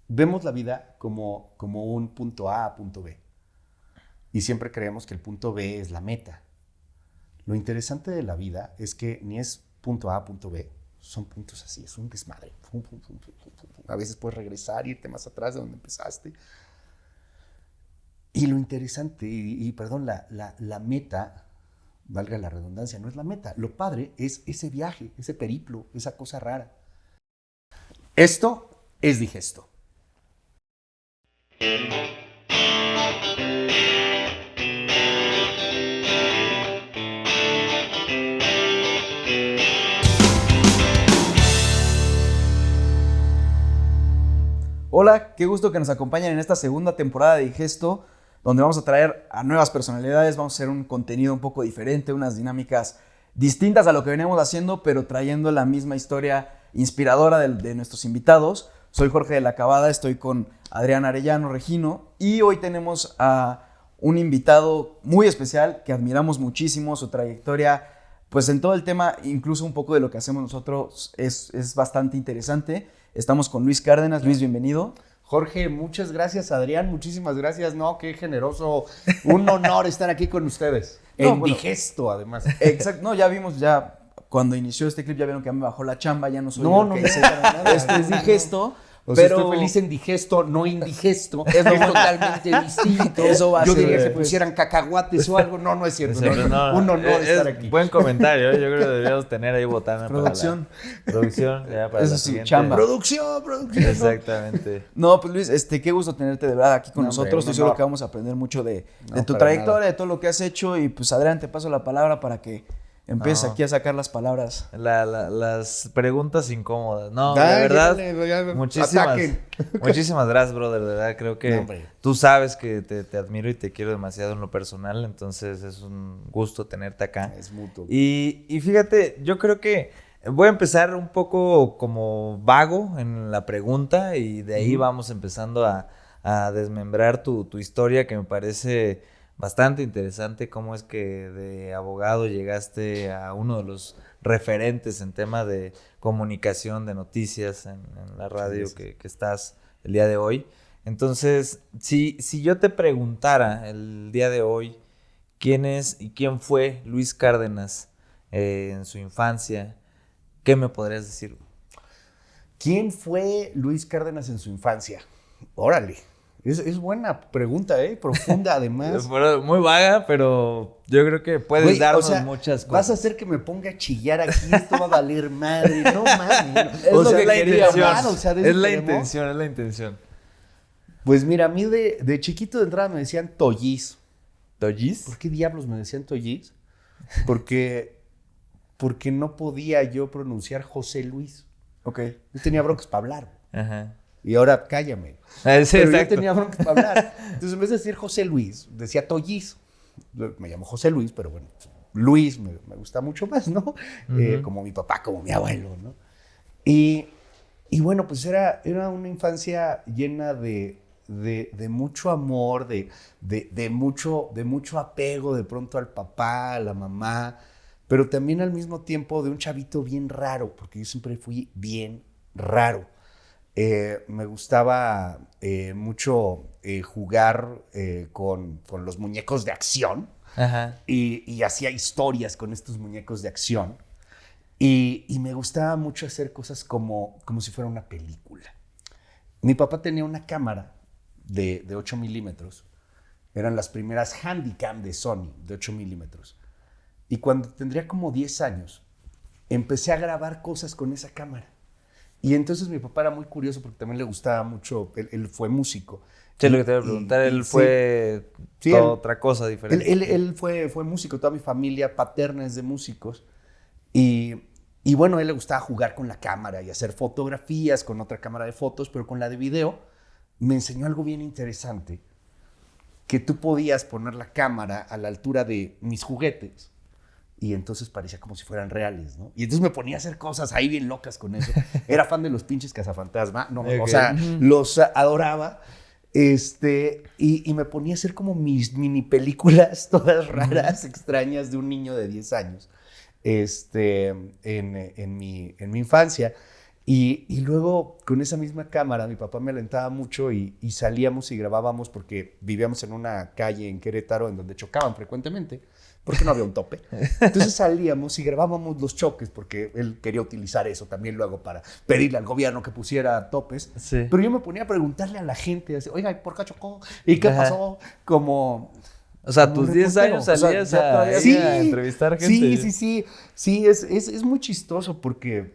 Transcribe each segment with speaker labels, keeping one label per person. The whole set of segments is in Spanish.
Speaker 1: vemos la vida como un punto A a punto B. Y siempre creemos que el punto B es la meta. Lo interesante de la vida es que ni es punto A a punto B, son puntos así, es un desmadre. A veces puedes regresar, irte más atrás de donde empezaste. Y lo interesante, perdón, la meta, valga la redundancia, no es la meta. Lo padre es ese viaje, ese periplo, esa cosa rara. Esto es Digesto.
Speaker 2: Hola, qué gusto que nos acompañen en esta segunda temporada de Digesto, donde vamos a traer a nuevas personalidades, vamos a hacer un contenido un poco diferente, unas dinámicas distintas a lo que veníamos haciendo, pero trayendo la misma historia inspiradora de nuestros invitados. Soy Jorge de la Cabada, estoy con Adrián Arellano Regino y hoy tenemos a un invitado muy especial que admiramos muchísimo, su trayectoria, pues en todo el tema, incluso un poco de lo que hacemos nosotros es bastante interesante. Estamos con Luis Cárdenas. Luis, bienvenido.
Speaker 1: Jorge, muchas gracias. Adrián, muchísimas gracias. No, qué generoso. Un honor estar aquí con ustedes. En Digesto, además.
Speaker 2: Exacto. No, ya vimos, ya cuando inició este clip, ya vieron que ya me bajó la chamba, ya no soy
Speaker 1: no,
Speaker 2: yo
Speaker 1: no,
Speaker 2: que dice nada. Esto es Digesto.
Speaker 1: O sea,
Speaker 2: pero
Speaker 1: estoy feliz en digesto, no indigesto. Es totalmente distinto.
Speaker 2: Eso va a
Speaker 1: Yo
Speaker 2: ser,
Speaker 1: diría que
Speaker 2: pues,
Speaker 1: pusieran cacahuates o algo. No, no es cierto.
Speaker 3: No,
Speaker 1: un honor estar aquí.
Speaker 3: Buen comentario. Yo creo que deberíamos tener ahí botana
Speaker 2: producción.
Speaker 3: para la producción. Ya para
Speaker 2: Eso
Speaker 3: la
Speaker 2: es su
Speaker 3: siguiente.
Speaker 2: chamba.
Speaker 1: Producción.
Speaker 3: Exactamente.
Speaker 2: No, pues Luis, qué gusto tenerte de verdad aquí con
Speaker 1: No,
Speaker 2: nosotros.
Speaker 1: hombre,
Speaker 2: Estoy seguro que vamos a aprender mucho de tu
Speaker 1: para
Speaker 2: trayectoria,
Speaker 1: nada.
Speaker 2: de todo lo que has hecho. Y pues Adrián, te paso la palabra para que empieces aquí a sacar las palabras.
Speaker 3: Las preguntas incómodas. No,
Speaker 1: Dale,
Speaker 3: de verdad,
Speaker 1: dale,
Speaker 3: muchísimas gracias, brother. De verdad, creo que
Speaker 1: No, hombre.
Speaker 3: tú sabes que te admiro y te quiero demasiado en lo personal. Entonces es un gusto tenerte acá.
Speaker 1: Es mutuo.
Speaker 3: Y fíjate, yo creo que voy a empezar un poco como vago en la pregunta y de ahí vamos empezando a desmembrar tu historia, que me parece bastante interesante. Cómo es que de abogado llegaste a uno de los referentes en tema de comunicación, de noticias en la radio
Speaker 1: Sí.
Speaker 3: que estás el día de hoy. Entonces, si yo te preguntara el día de hoy quién es y quién fue Luis Cárdenas en su infancia, ¿qué me podrías decir?
Speaker 1: ¿Quién fue Luis Cárdenas en su infancia? Órale. Es buena pregunta, profunda además.
Speaker 3: Muy vaga, pero yo creo que puedes
Speaker 1: Güey,
Speaker 3: darnos
Speaker 1: o sea,
Speaker 3: muchas cosas.
Speaker 1: Vas a hacer que me ponga a chillar aquí, esto va a valer madre. No mames.
Speaker 3: Es
Speaker 1: O
Speaker 3: lo
Speaker 1: sea,
Speaker 3: que la intención.
Speaker 1: claro, o sea, de
Speaker 3: Es la
Speaker 1: eso queremos.
Speaker 3: intención, es la intención.
Speaker 1: Pues mira, a mí de chiquito de entrada me decían Tolliz.
Speaker 3: ¿Tolliz?
Speaker 1: ¿Por qué diablos me decían Tolliz? Porque no podía yo pronunciar José Luis.
Speaker 2: Ok.
Speaker 1: Yo tenía broncas para hablar.
Speaker 3: Ajá.
Speaker 1: Y ahora cállame.
Speaker 3: Sí,
Speaker 1: Pero yo
Speaker 3: exacto.
Speaker 1: tenía broncas para hablar. Entonces, en vez de decir José Luis, decía Tolliz. Me llamo José Luis, pero bueno, Luis me gusta mucho más, ¿no? Como mi papá, como mi abuelo, ¿no? Y bueno, pues era una infancia llena de mucho amor, de mucho apego de pronto al papá, a la mamá, pero también al mismo tiempo de un chavito bien raro, porque yo siempre fui bien raro. Me gustaba mucho jugar con los muñecos de acción.
Speaker 3: Ajá.
Speaker 1: Y hacía historias con estos muñecos de acción. Y me gustaba mucho hacer cosas como si fuera una película. Mi papá tenía una cámara de 8 milímetros. Eran las primeras Handycam de Sony, de 8 milímetros. Y cuando tendría como 10 años, empecé a grabar cosas con esa cámara. Y entonces mi papá era muy curioso porque también le gustaba mucho, él fue músico.
Speaker 3: Sí, lo que te iba a preguntar, él fue otra cosa diferente.
Speaker 1: Él fue músico, toda mi familia paterna es de músicos. Y bueno, a él le gustaba jugar con la cámara y hacer fotografías con otra cámara de fotos, pero con la de video me enseñó algo bien interesante, que tú podías poner la cámara a la altura de mis juguetes y entonces parecía como si fueran reales, ¿no? Y entonces me ponía a hacer cosas ahí bien locas con eso. Era fan de los pinches cazafantasma, no,
Speaker 3: Okay.
Speaker 1: O sea, los adoraba. Y me ponía a hacer como mis mini películas todas raras, extrañas de un niño de 10 años en mi infancia. Y luego, con esa misma cámara, mi papá me alentaba mucho y salíamos y grabábamos porque vivíamos en una calle en Querétaro en donde chocaban frecuentemente, porque no había un tope. Entonces salíamos y grabábamos los choques, porque él quería utilizar eso también luego para pedirle al gobierno que pusiera topes.
Speaker 3: Sí.
Speaker 1: Pero yo me ponía a preguntarle a la gente, así, oiga, ¿por qué chocó? ¿Y qué pasó? Como...
Speaker 3: O sea,
Speaker 1: como
Speaker 3: tus
Speaker 1: un
Speaker 3: 10
Speaker 1: reportero.
Speaker 3: años salías a entrevistar gente.
Speaker 1: Sí, es muy chistoso porque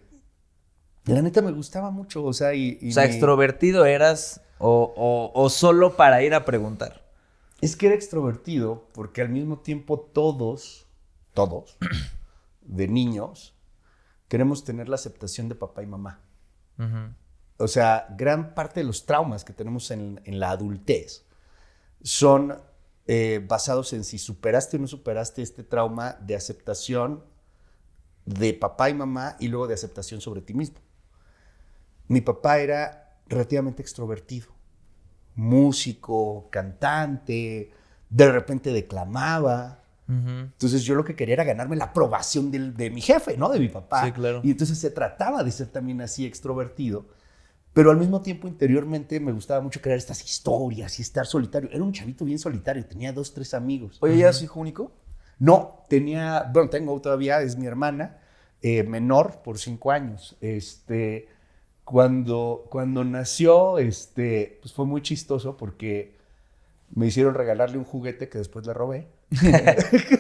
Speaker 1: la neta me gustaba mucho, o sea,
Speaker 3: o sea, ¿extrovertido eras o solo para ir a preguntar?
Speaker 1: Es que era extrovertido porque al mismo tiempo todos, de niños, queremos tener la aceptación de papá y mamá.
Speaker 3: Uh-huh.
Speaker 1: O sea, gran parte de los traumas que tenemos en la adultez son basados en si superaste o no superaste este trauma de aceptación de papá y mamá y luego de aceptación sobre ti mismo. Mi papá era relativamente extrovertido, músico, cantante, de repente declamaba.
Speaker 3: Uh-huh.
Speaker 1: Entonces yo lo que quería era ganarme la aprobación de mi jefe, ¿no? De mi papá.
Speaker 3: Sí, claro.
Speaker 1: Y entonces se trataba de ser también así extrovertido, pero al mismo tiempo interiormente me gustaba mucho crear estas historias y estar solitario. Era un chavito bien solitario, tenía 2, 3 amigos.
Speaker 2: Oye, ¿ya es hijo único?
Speaker 1: No, tengo todavía, es mi hermana, menor por 5 años. Cuando nació, pues fue muy chistoso porque me hicieron regalarle un juguete que después le robé.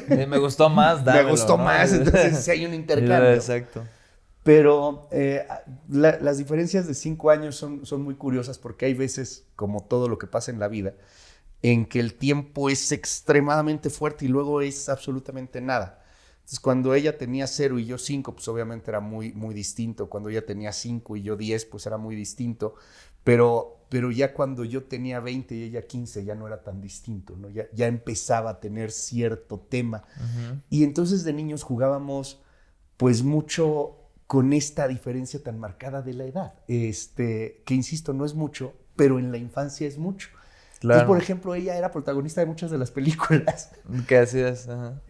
Speaker 3: Me gustó más, dámelo,
Speaker 1: me gustó
Speaker 3: ¿no?
Speaker 1: más, entonces sí hay un intercambio.
Speaker 3: Exacto.
Speaker 1: Pero las diferencias de 5 años son muy curiosas porque hay veces, como todo lo que pasa en la vida, en que el tiempo es extremadamente fuerte y luego es absolutamente nada. Entonces, cuando ella tenía 0 y yo 5, pues obviamente era muy, muy distinto. Cuando ella tenía 5 y yo 10, pues era muy distinto. Pero ya cuando yo tenía 20 y ella 15, ya no era tan distinto, ¿no? Ya empezaba a tener cierto tema. Uh-huh. Y entonces de niños jugábamos, pues mucho con esta diferencia tan marcada de la edad. Que insisto, no es mucho, pero en la infancia es mucho. Claro. Entonces, por ejemplo, ella era protagonista de muchas de las películas.
Speaker 3: ¿Qué hacías? Ajá.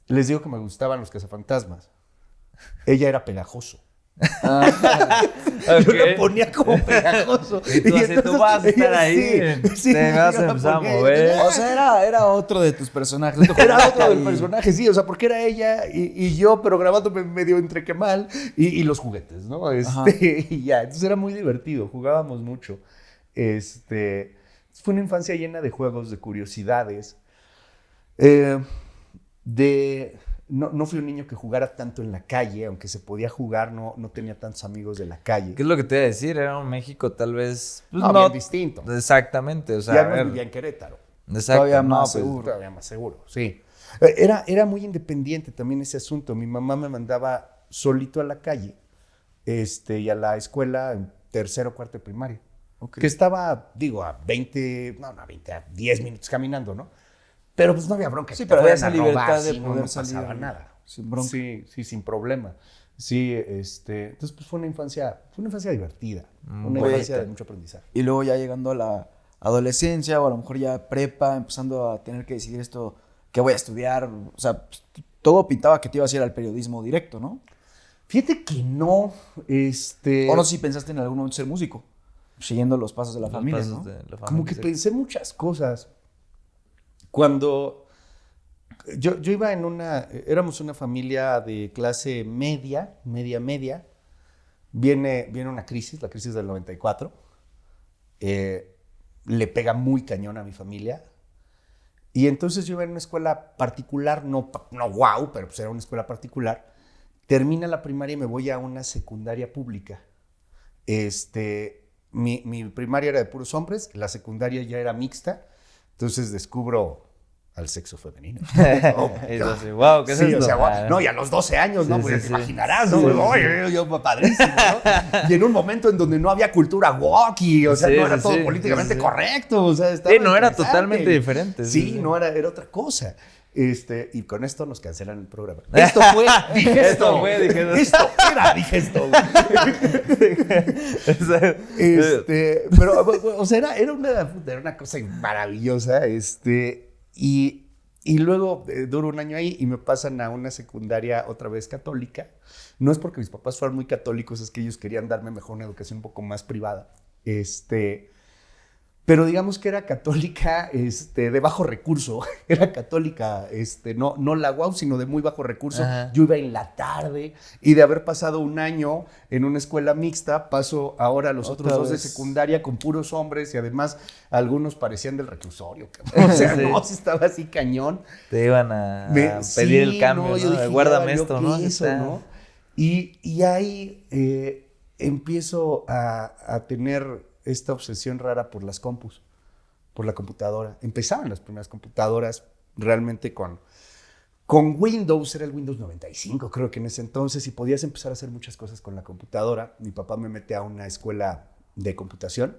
Speaker 1: Les digo que me gustaban los cazafantasmas. Ella era pegajoso.
Speaker 3: Okay.
Speaker 1: Yo lo ponía como pegajoso.
Speaker 3: Y tú, entonces, tú vas a estar ahí,
Speaker 1: sí,
Speaker 3: te vas a empezar a mover.
Speaker 2: O sea, era otro de tus personajes.
Speaker 1: Era otro del personaje, sí. O sea, porque era ella y yo, pero grabándome medio entre que mal y los juguetes, ¿no? Y ya, entonces era muy divertido. Jugábamos mucho. Fue una infancia llena de juegos, de curiosidades. No fui un niño que jugara tanto en la calle, aunque se podía jugar, no tenía tantos amigos de la calle.
Speaker 3: ¿Qué es lo que te iba a decir? Era un México tal vez...
Speaker 1: Pues, no, bien distinto.
Speaker 3: Exactamente, o sea...
Speaker 1: Ya no vivía en Querétaro.
Speaker 3: Exacto.
Speaker 2: Todavía más seguro.
Speaker 1: Todavía más seguro, sí. Era muy independiente también ese asunto. Mi mamá me mandaba solito a la calle y a la escuela en 3º o 4º de primaria. Okay. Que estaba, a 10 minutos caminando, ¿no? Pero pues no había bronca.
Speaker 2: Sí, pero había esa libertad de poder salir.
Speaker 1: No pasaba nada.
Speaker 2: Sin bronca.
Speaker 1: Sí, sin problema. Sí, entonces pues fue una infancia divertida. Una infancia de mucho aprendizaje.
Speaker 2: Y luego ya llegando a la adolescencia o a lo mejor ya prepa, empezando a tener que decidir esto, ¿qué voy a estudiar? O sea, todo pintaba que te ibas a ir al periodismo directo, ¿no?
Speaker 1: Fíjate que no,
Speaker 2: O no sé si pensaste en algún momento ser músico, siguiendo los pasos de la familia, ¿no?
Speaker 1: Como que pensé muchas cosas. Cuando yo iba éramos una familia de clase media, viene una crisis, la crisis del 94, le pega muy cañón a mi familia, y entonces yo iba en una escuela particular, no guau, pero pues era una escuela particular, termina la primaria y me voy a una secundaria pública. Mi primaria era de puros hombres, la secundaria ya era mixta, entonces descubro al sexo femenino.
Speaker 3: Wow, ¿qué es esto?
Speaker 1: O sea, no, y a los 12 años, ¿no? Pues te imaginarás, ¿no? Yo padrísimo, ¿no? Y en un momento en donde no había cultura woke, o sea, no era todo políticamente correcto, o sea, estaba
Speaker 3: no era totalmente diferente.
Speaker 1: Sí, no era otra cosa. Y con esto nos cancelan el programa. Esto fue Digesto. Esto era Digesto. Pero, o sea, era una cosa maravillosa. Y Y luego duro un año ahí y me pasan a una secundaria otra vez católica. No es porque mis papás fueran muy católicos, es que ellos querían darme mejor una educación un poco más privada. Pero digamos que era católica de bajo recurso. Era católica, no la guau, sino de muy bajo recurso.
Speaker 3: Ajá.
Speaker 1: Yo iba en la tarde y de haber pasado un año en una escuela mixta, paso ahora a los
Speaker 2: Otra
Speaker 1: otros 2 de
Speaker 2: vez.
Speaker 1: secundaria con puros hombres y además algunos parecían del reclusorio. Cabrón. O sea,
Speaker 3: Sí.
Speaker 1: no, sí estaba así cañón.
Speaker 3: Te iban a pedir
Speaker 1: Sí,
Speaker 3: el cambio, ¿no?
Speaker 1: yo dije,
Speaker 3: Guárdame
Speaker 1: ya
Speaker 3: esto,
Speaker 1: valió
Speaker 3: ¿no?
Speaker 1: queso,
Speaker 3: Está-
Speaker 1: ¿no? Y ahí empiezo a tener esta obsesión rara por las compus, por la computadora. Empezaban las primeras computadoras realmente con Windows, era el Windows 95, creo que en ese entonces, y podías empezar a hacer muchas cosas con la computadora. Mi papá me mete a una escuela de computación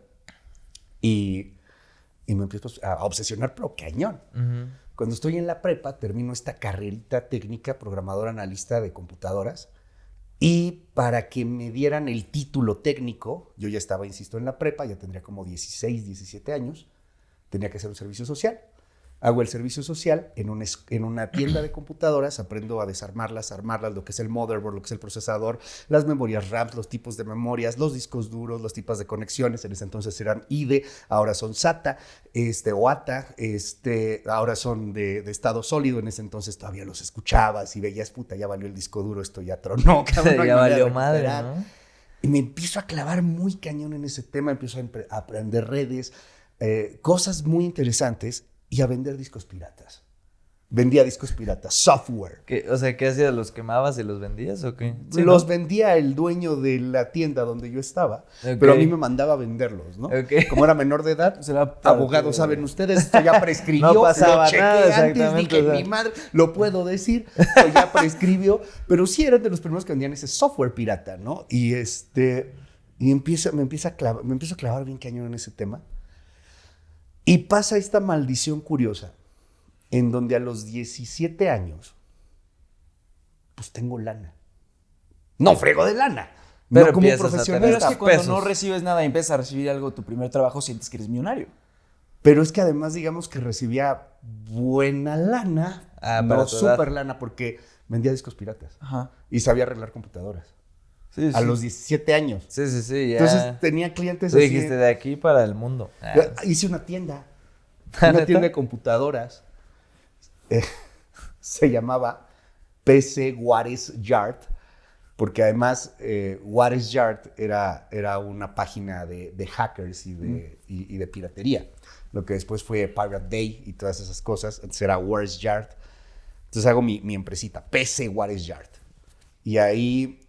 Speaker 1: y me empiezo a obsesionar, pero cañón.
Speaker 3: Ujú.
Speaker 1: Cuando estoy en la prepa, termino esta carrerita técnica, programador analista de computadoras, y para que me dieran el título técnico, yo ya estaba, insisto, en la prepa, ya tendría como 16, 17 años, tenía que hacer un servicio social. Hago el servicio social en una tienda de computadoras, aprendo a desarmarlas, armarlas, lo que es el motherboard, lo que es el procesador, las memorias RAM, los tipos de memorias, los discos duros, los tipos de conexiones. En ese entonces eran IDE, ahora son SATA, o ATA, ahora son de estado sólido. En ese entonces todavía los escuchabas y veías, puta, ya valió el disco duro, esto ya tronó, cabrón, no hay
Speaker 3: Ya
Speaker 1: manera de
Speaker 3: valió madre,
Speaker 1: recuperar.
Speaker 3: ¿no?
Speaker 1: Y me empiezo a clavar muy cañón en ese tema, empiezo a aprender redes, cosas muy interesantes y a vender discos piratas. Vendía discos piratas, software.
Speaker 3: O sea, ¿qué hacías? ¿Los quemabas y los vendías o qué? Sí,
Speaker 1: Los
Speaker 3: ¿no?
Speaker 1: vendía el dueño de la tienda donde yo estaba,
Speaker 3: Ok.
Speaker 1: pero a mí me mandaba a venderlos, ¿no?
Speaker 3: Ok.
Speaker 1: Como era menor de edad,
Speaker 2: Será
Speaker 1: abogados saben ustedes, esto ya prescribió.
Speaker 3: No pasaba
Speaker 1: lo chequé
Speaker 3: nada,
Speaker 1: antes,
Speaker 3: exactamente,
Speaker 1: dije,
Speaker 3: o sea.
Speaker 1: mi madre, lo puedo decir, esto ya prescribió, pero sí eran de los primeros que vendían ese software pirata, ¿no? Y me empiezo a clavar bien cañón en ese tema. Y pasa esta maldición curiosa, en donde a los 17 años, pues tengo lana. No frego de lana,
Speaker 3: Pero
Speaker 1: no como
Speaker 3: empiezas a
Speaker 1: profesionista.
Speaker 2: Pero es que cuando
Speaker 3: pesos.
Speaker 2: no recibes nada y empiezas a recibir algo, tu primer trabajo, sientes que eres millonario.
Speaker 1: Pero es que además, digamos que recibía buena lana,
Speaker 3: Ah,
Speaker 1: no
Speaker 3: para tu edad.
Speaker 1: súper lana, porque vendía discos piratas
Speaker 2: Ajá.
Speaker 1: y sabía arreglar computadoras.
Speaker 3: Sí,
Speaker 1: A los 17 años.
Speaker 3: Sí, sí, ya.
Speaker 1: Entonces tenía clientes
Speaker 3: Tú
Speaker 1: así.
Speaker 3: dijiste de aquí para el mundo. Ah,
Speaker 1: Hice una tienda,
Speaker 3: ¿Neta?
Speaker 1: una tienda de computadoras. Se llamaba PC Juárez Yard, porque además Juárez Yard era una página de hackers y de piratería. Lo que después fue Pirate Day y todas esas cosas. Entonces era Juárez Yard. Entonces hago mi empresita, PC Juárez Yard. Y ahí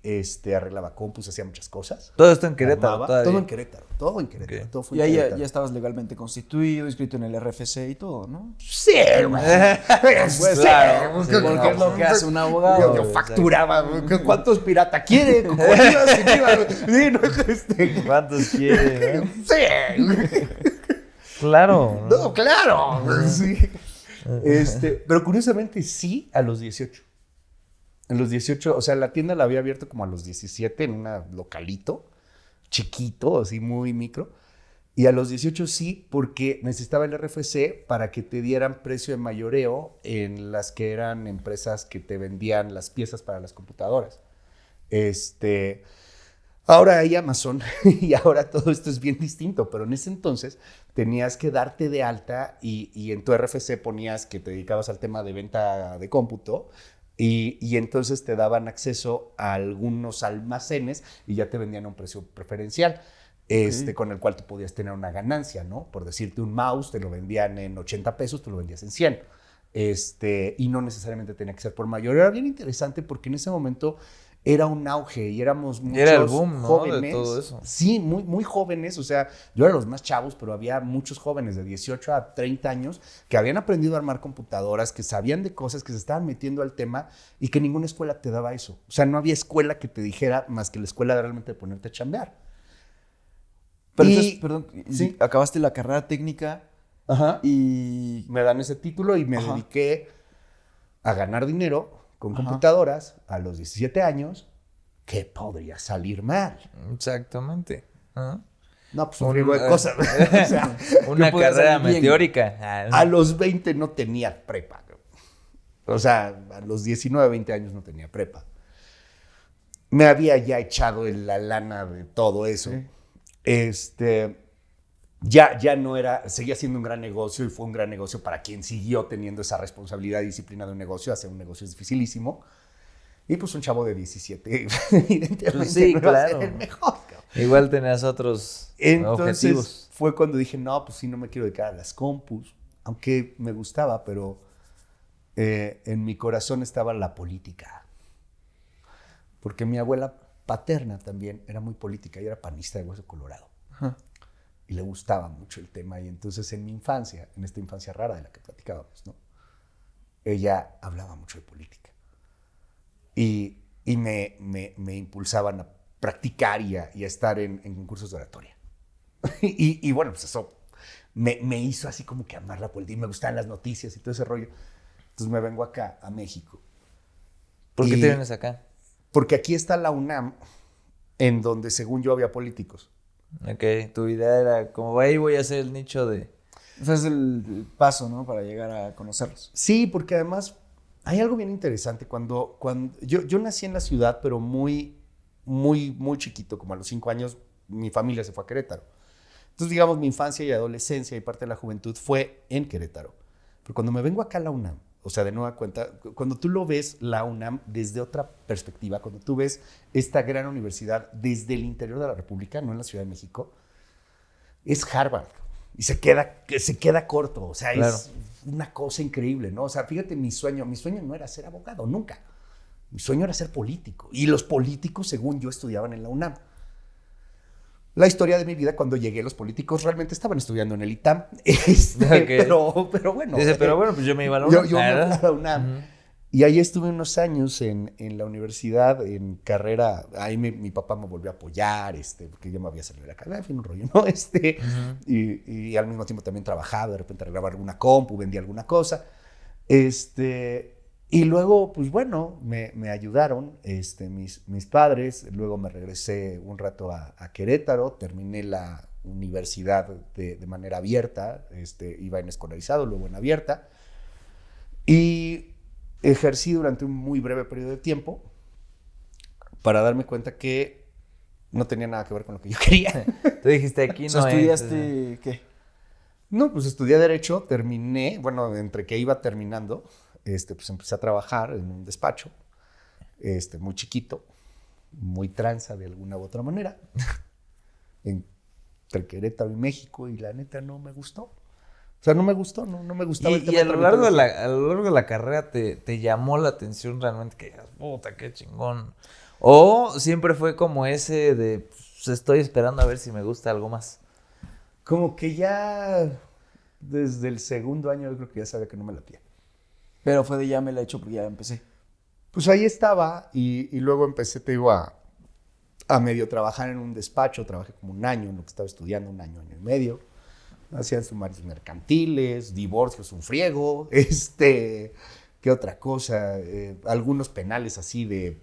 Speaker 1: arreglaba compus, hacía muchas cosas.
Speaker 3: Todo esto en Querétaro
Speaker 1: Armaba,
Speaker 3: todavía.
Speaker 1: todo en Querétaro, todo en Querétaro.
Speaker 3: Ok.
Speaker 1: Todo fue
Speaker 2: Y
Speaker 1: en
Speaker 2: ahí
Speaker 1: Querétaro.
Speaker 2: ya estabas legalmente constituido, inscrito en el RFC y todo, ¿no?
Speaker 1: Sí, güey.
Speaker 2: Pues
Speaker 3: claro,
Speaker 2: sí,
Speaker 3: sí,
Speaker 2: porque
Speaker 3: no.
Speaker 2: es lo que hace un abogado.
Speaker 1: Yo facturaba. ¿Cuántos pirata quiere? Cojones, sin IVA. Sí, no,
Speaker 3: ¿Cuántos quiere? ¿no?
Speaker 1: Sí.
Speaker 3: Claro. ¿no?
Speaker 1: No, claro. Sí. Pero curiosamente sí a los 18. En los 18, o sea, la tienda la había abierto como a los 17 en un localito, chiquito, así muy micro. Y a los 18 sí, porque necesitaba el RFC para que te dieran precio de mayoreo en las que eran empresas que te vendían las piezas para las computadoras. Ahora hay Amazon y ahora todo esto es bien distinto, pero en ese entonces tenías que darte de alta y en tu RFC ponías que te dedicabas al tema de venta de cómputo y entonces te daban acceso a algunos almacenes y ya te vendían a un precio preferencial. Con el cual tú podías tener una ganancia, ¿no? Por decirte, un mouse te lo vendían en 80 pesos, tú lo vendías en 100. Y no necesariamente tenía que ser por mayor. Era bien interesante porque en ese momento era un auge y éramos muchos
Speaker 3: Era el boom, ¿no?
Speaker 1: jóvenes.
Speaker 3: De todo eso.
Speaker 1: Sí, muy, muy jóvenes. O sea, yo era los más chavos, pero había muchos jóvenes de 18 a 30 años que habían aprendido a armar computadoras, que sabían de cosas, que se estaban metiendo al tema y que ninguna escuela te daba eso. O sea, no había escuela que te dijera más que la escuela de realmente ponerte a chambear.
Speaker 2: Pero
Speaker 1: Y-
Speaker 2: entonces, perdón,
Speaker 1: sí.
Speaker 2: acabaste la carrera técnica
Speaker 1: Ajá.
Speaker 2: y...
Speaker 1: Me dan ese título y me
Speaker 2: Ajá.
Speaker 1: dediqué a ganar dinero con
Speaker 2: Ajá.
Speaker 1: computadoras a los 17 años. ¿Qué podría salir mal?
Speaker 3: Exactamente. Ajá.
Speaker 1: No, pues un riesgo de cosas. O sea,
Speaker 3: Una
Speaker 2: podía
Speaker 3: carrera
Speaker 2: salir bien.
Speaker 3: meteórica. Ah,
Speaker 1: a los 20 no tenía prepa. O sea, a los 19, 20 años no tenía prepa. Me había ya echado en la lana de todo eso. Sí. Ya no era, seguía siendo un gran negocio y fue un gran negocio para quien siguió teniendo esa responsabilidad y disciplina de un negocio. Hacer un negocio es dificilísimo. Y pues un chavo de 17, evidentemente
Speaker 3: pues sí,
Speaker 1: no
Speaker 3: claro.
Speaker 1: iba a ser el mejor.
Speaker 3: Igual tenías otros objetivos.
Speaker 1: Fue cuando dije, no, pues sí, no me quiero dedicar a las compus, aunque me gustaba, pero en mi corazón estaba la política. Porque mi abuela paterna también era muy política y era panista de Hueso Colorado. Ajá. Y le gustaba mucho el tema. Y entonces en mi infancia, en esta infancia rara de la que platicábamos, ¿no? Ella hablaba mucho de política. Y me impulsaban a practicar y a estar en concursos de oratoria. y bueno, pues eso me hizo así como que amar la política. Y me gustaban las noticias y todo ese rollo. Entonces me vengo acá, a México.
Speaker 3: ¿Por qué te vienes acá?
Speaker 1: Porque aquí está la UNAM, en donde según yo había políticos.
Speaker 3: Ok, tu idea era como ahí voy a hacer el nicho de...
Speaker 2: O sea, es el paso, ¿no? Para llegar a conocerlos.
Speaker 1: Sí, porque además hay algo bien interesante. Cuando yo nací en la ciudad, pero muy chiquito, como a los 5 años, mi familia se fue a Querétaro. Entonces, digamos, mi infancia y adolescencia y parte de la juventud fue en Querétaro. Pero cuando me vengo acá a la UNAM, o sea, de nueva cuenta, cuando tú lo ves, la UNAM, desde otra perspectiva, cuando tú ves esta gran universidad desde el interior de la República, no en la Ciudad de México, es Harvard. Y se queda corto, o sea, claro. Es una cosa increíble, ¿no? O sea, fíjate, mi sueño no era ser abogado, nunca. Mi sueño era ser político. Y los políticos, según yo, estudiaban en la UNAM. La historia de mi vida, cuando llegué, los políticos realmente estaban estudiando en el ITAM. Okay. Pero bueno.
Speaker 3: Dice, pero bueno, pues yo me iba a la UNAM.
Speaker 1: Yo me iba a la UNAM. Uh-huh. Y ahí estuve unos años en la universidad, en carrera. Ahí mi papá me volvió a apoyar, porque yo me había salido de la carrera, en fin, un rollo, ¿no? Uh-huh. Y al mismo tiempo también trabajaba, de repente arreglaba alguna compu, vendía alguna cosa. Y luego, pues bueno, me ayudaron mis padres. Luego me regresé un rato a Querétaro, terminé la universidad de manera abierta, iba en escolarizado, luego en abierta. Y ejercí durante un muy breve periodo de tiempo para darme cuenta que no tenía nada que ver con lo que yo quería.
Speaker 3: Tú dijiste aquí no.
Speaker 2: ¿Estudiaste qué?
Speaker 1: No, pues estudié Derecho, terminé, bueno, entre que iba terminando, pues empecé a trabajar en un despacho, muy chiquito, muy tranza de alguna u otra manera, entre Querétaro y México, y la neta no me gustó. O sea, no me gustó, no me gustaba el tema.
Speaker 3: Y a lo largo de la carrera te llamó la atención realmente que digas, puta, qué chingón. O siempre fue como ese de, pues, estoy esperando a ver si me gusta algo más.
Speaker 1: Como que ya desde el segundo año yo creo que ya sabía que no me latía.
Speaker 2: Pero fue de ya me la he hecho porque ya empecé.
Speaker 1: Pues ahí estaba y luego empecé, te digo, a medio trabajar en un despacho. Trabajé como un año en lo que estaba estudiando, un año y medio. Hacían sumarios mercantiles, divorcios, un friego, ¿qué otra cosa? Algunos penales así de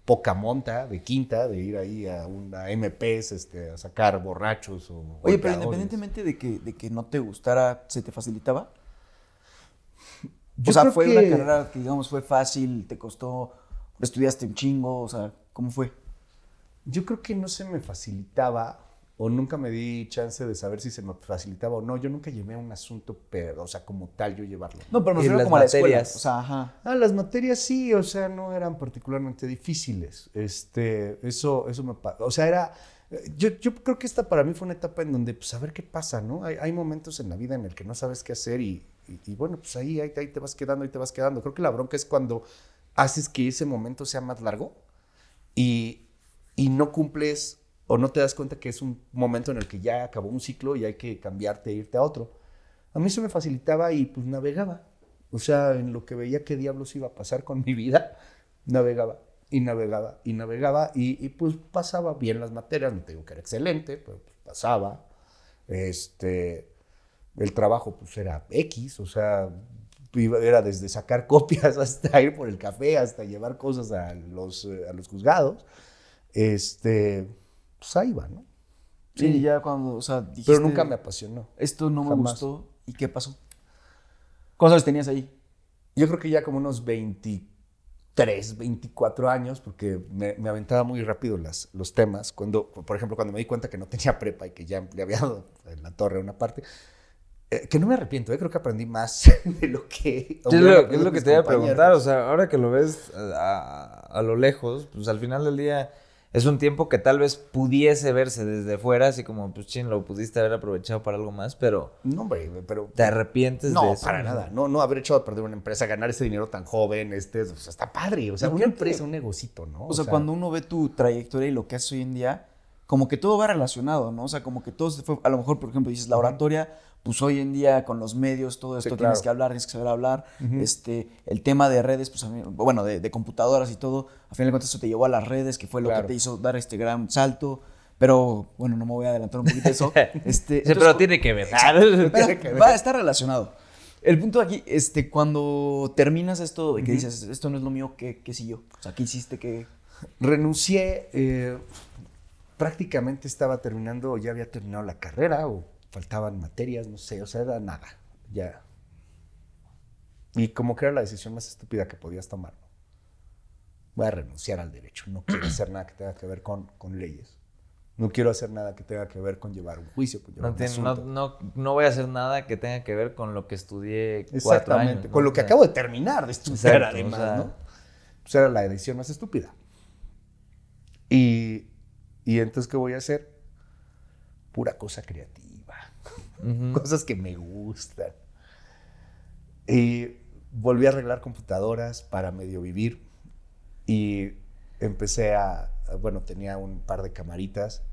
Speaker 1: poca monta, de quinta, de ir ahí a una MPs, a sacar borrachos o...
Speaker 2: Oye, pero independientemente de que no te gustara, ¿se te facilitaba? O sea, ¿fue una carrera que, digamos, fue fácil, te costó, estudiaste un chingo, o sea, ¿cómo fue?
Speaker 1: Yo creo que no se me facilitaba, o nunca me di chance de saber si se me facilitaba o no. Yo nunca llevé un asunto, pero, o sea, como tal, yo llevarlo.
Speaker 2: No, pero me refiero como a las materias. O sea,
Speaker 1: ajá. Las materias sí, o sea, no eran particularmente difíciles. Eso me... O sea, era... Yo creo que esta para mí fue una etapa en donde, pues, a ver qué pasa, ¿no? Hay momentos en la vida en el que no sabes qué hacer y bueno, pues ahí te vas quedando y te vas quedando. Creo que la bronca es cuando haces que ese momento sea más largo y no cumples o no te das cuenta que es un momento en el que ya acabó un ciclo y hay que cambiarte e irte a otro. A mí eso me facilitaba y pues navegaba. O sea, en lo que veía qué diablos iba a pasar con mi vida, navegaba y pues pasaba bien las materias. No te digo que era excelente, pero pues pasaba. El trabajo pues era X, o sea, era desde sacar copias hasta ir por el café, hasta llevar cosas a los juzgados. Pues ahí va, ¿no?
Speaker 2: Sí, ya cuando, o sea, dijiste...
Speaker 1: Pero nunca me apasionó.
Speaker 2: Esto no me gustó. ¿Y qué pasó? ¿Cuántos años tenías ahí?
Speaker 1: yo creo que ya como unos 23, 24 años, porque me aventaba muy rápido los temas. Por ejemplo, cuando me di cuenta que no tenía prepa y que ya le había dado en la torre una parte, que no me arrepiento, creo que aprendí más de lo que...
Speaker 3: Es lo que te iba a preguntar, o sea, ahora que lo ves a lo lejos, pues al final del día es un tiempo que tal vez pudiese verse desde fuera, así como, pues chin, lo pudiste haber aprovechado para algo más, pero...
Speaker 1: No, hombre, pero...
Speaker 3: ¿Te arrepientes de eso?
Speaker 1: No, para nada. No, haber echado a perder una empresa, ganar ese dinero tan joven, o sea, está padre. O sea, una empresa, un negocito, ¿no?
Speaker 2: O sea, cuando uno ve tu trayectoria y lo que haces hoy en día, como que todo va relacionado, ¿no? O sea, como que todo se fue, a lo mejor, por ejemplo, dices la oratoria, pues hoy en día con los medios, todo esto tienes que hablar, tienes que saber hablar. El tema de redes, pues bueno, de computadoras y todo, al final de cuentas eso te llevó a las redes, que fue lo que te hizo dar este gran salto. Pero, bueno, no me voy a adelantar un poquito de eso.
Speaker 3: Sí, pero tiene que ver.
Speaker 2: Pero va a estar relacionado. El punto aquí, cuando terminas esto de que dices, esto no es lo mío, ¿qué siguió? O sea, ¿qué hiciste? ¿Qué?
Speaker 1: Renuncié, prácticamente estaba terminando, ya había terminado la carrera o faltaban materias, no sé, o sea, era nada, ya. Y como que era la decisión más estúpida que podías tomar, ¿no? Voy a renunciar al derecho, no quiero hacer nada que tenga que ver con leyes. No quiero hacer nada que tenga que ver con llevar un juicio, con llevar un asunto.
Speaker 3: No voy a hacer nada que tenga que ver con lo que estudié 4 años.
Speaker 1: Exactamente, con lo que acabo de terminar de estudiar. Exacto, además, o sea, ¿no? Pues era la decisión más estúpida. Y entonces, ¿qué voy a hacer? Pura cosa creativa. Cosas que me gustan. Y volví a arreglar computadoras para medio vivir. Y empecé bueno, tenía un par de camaritas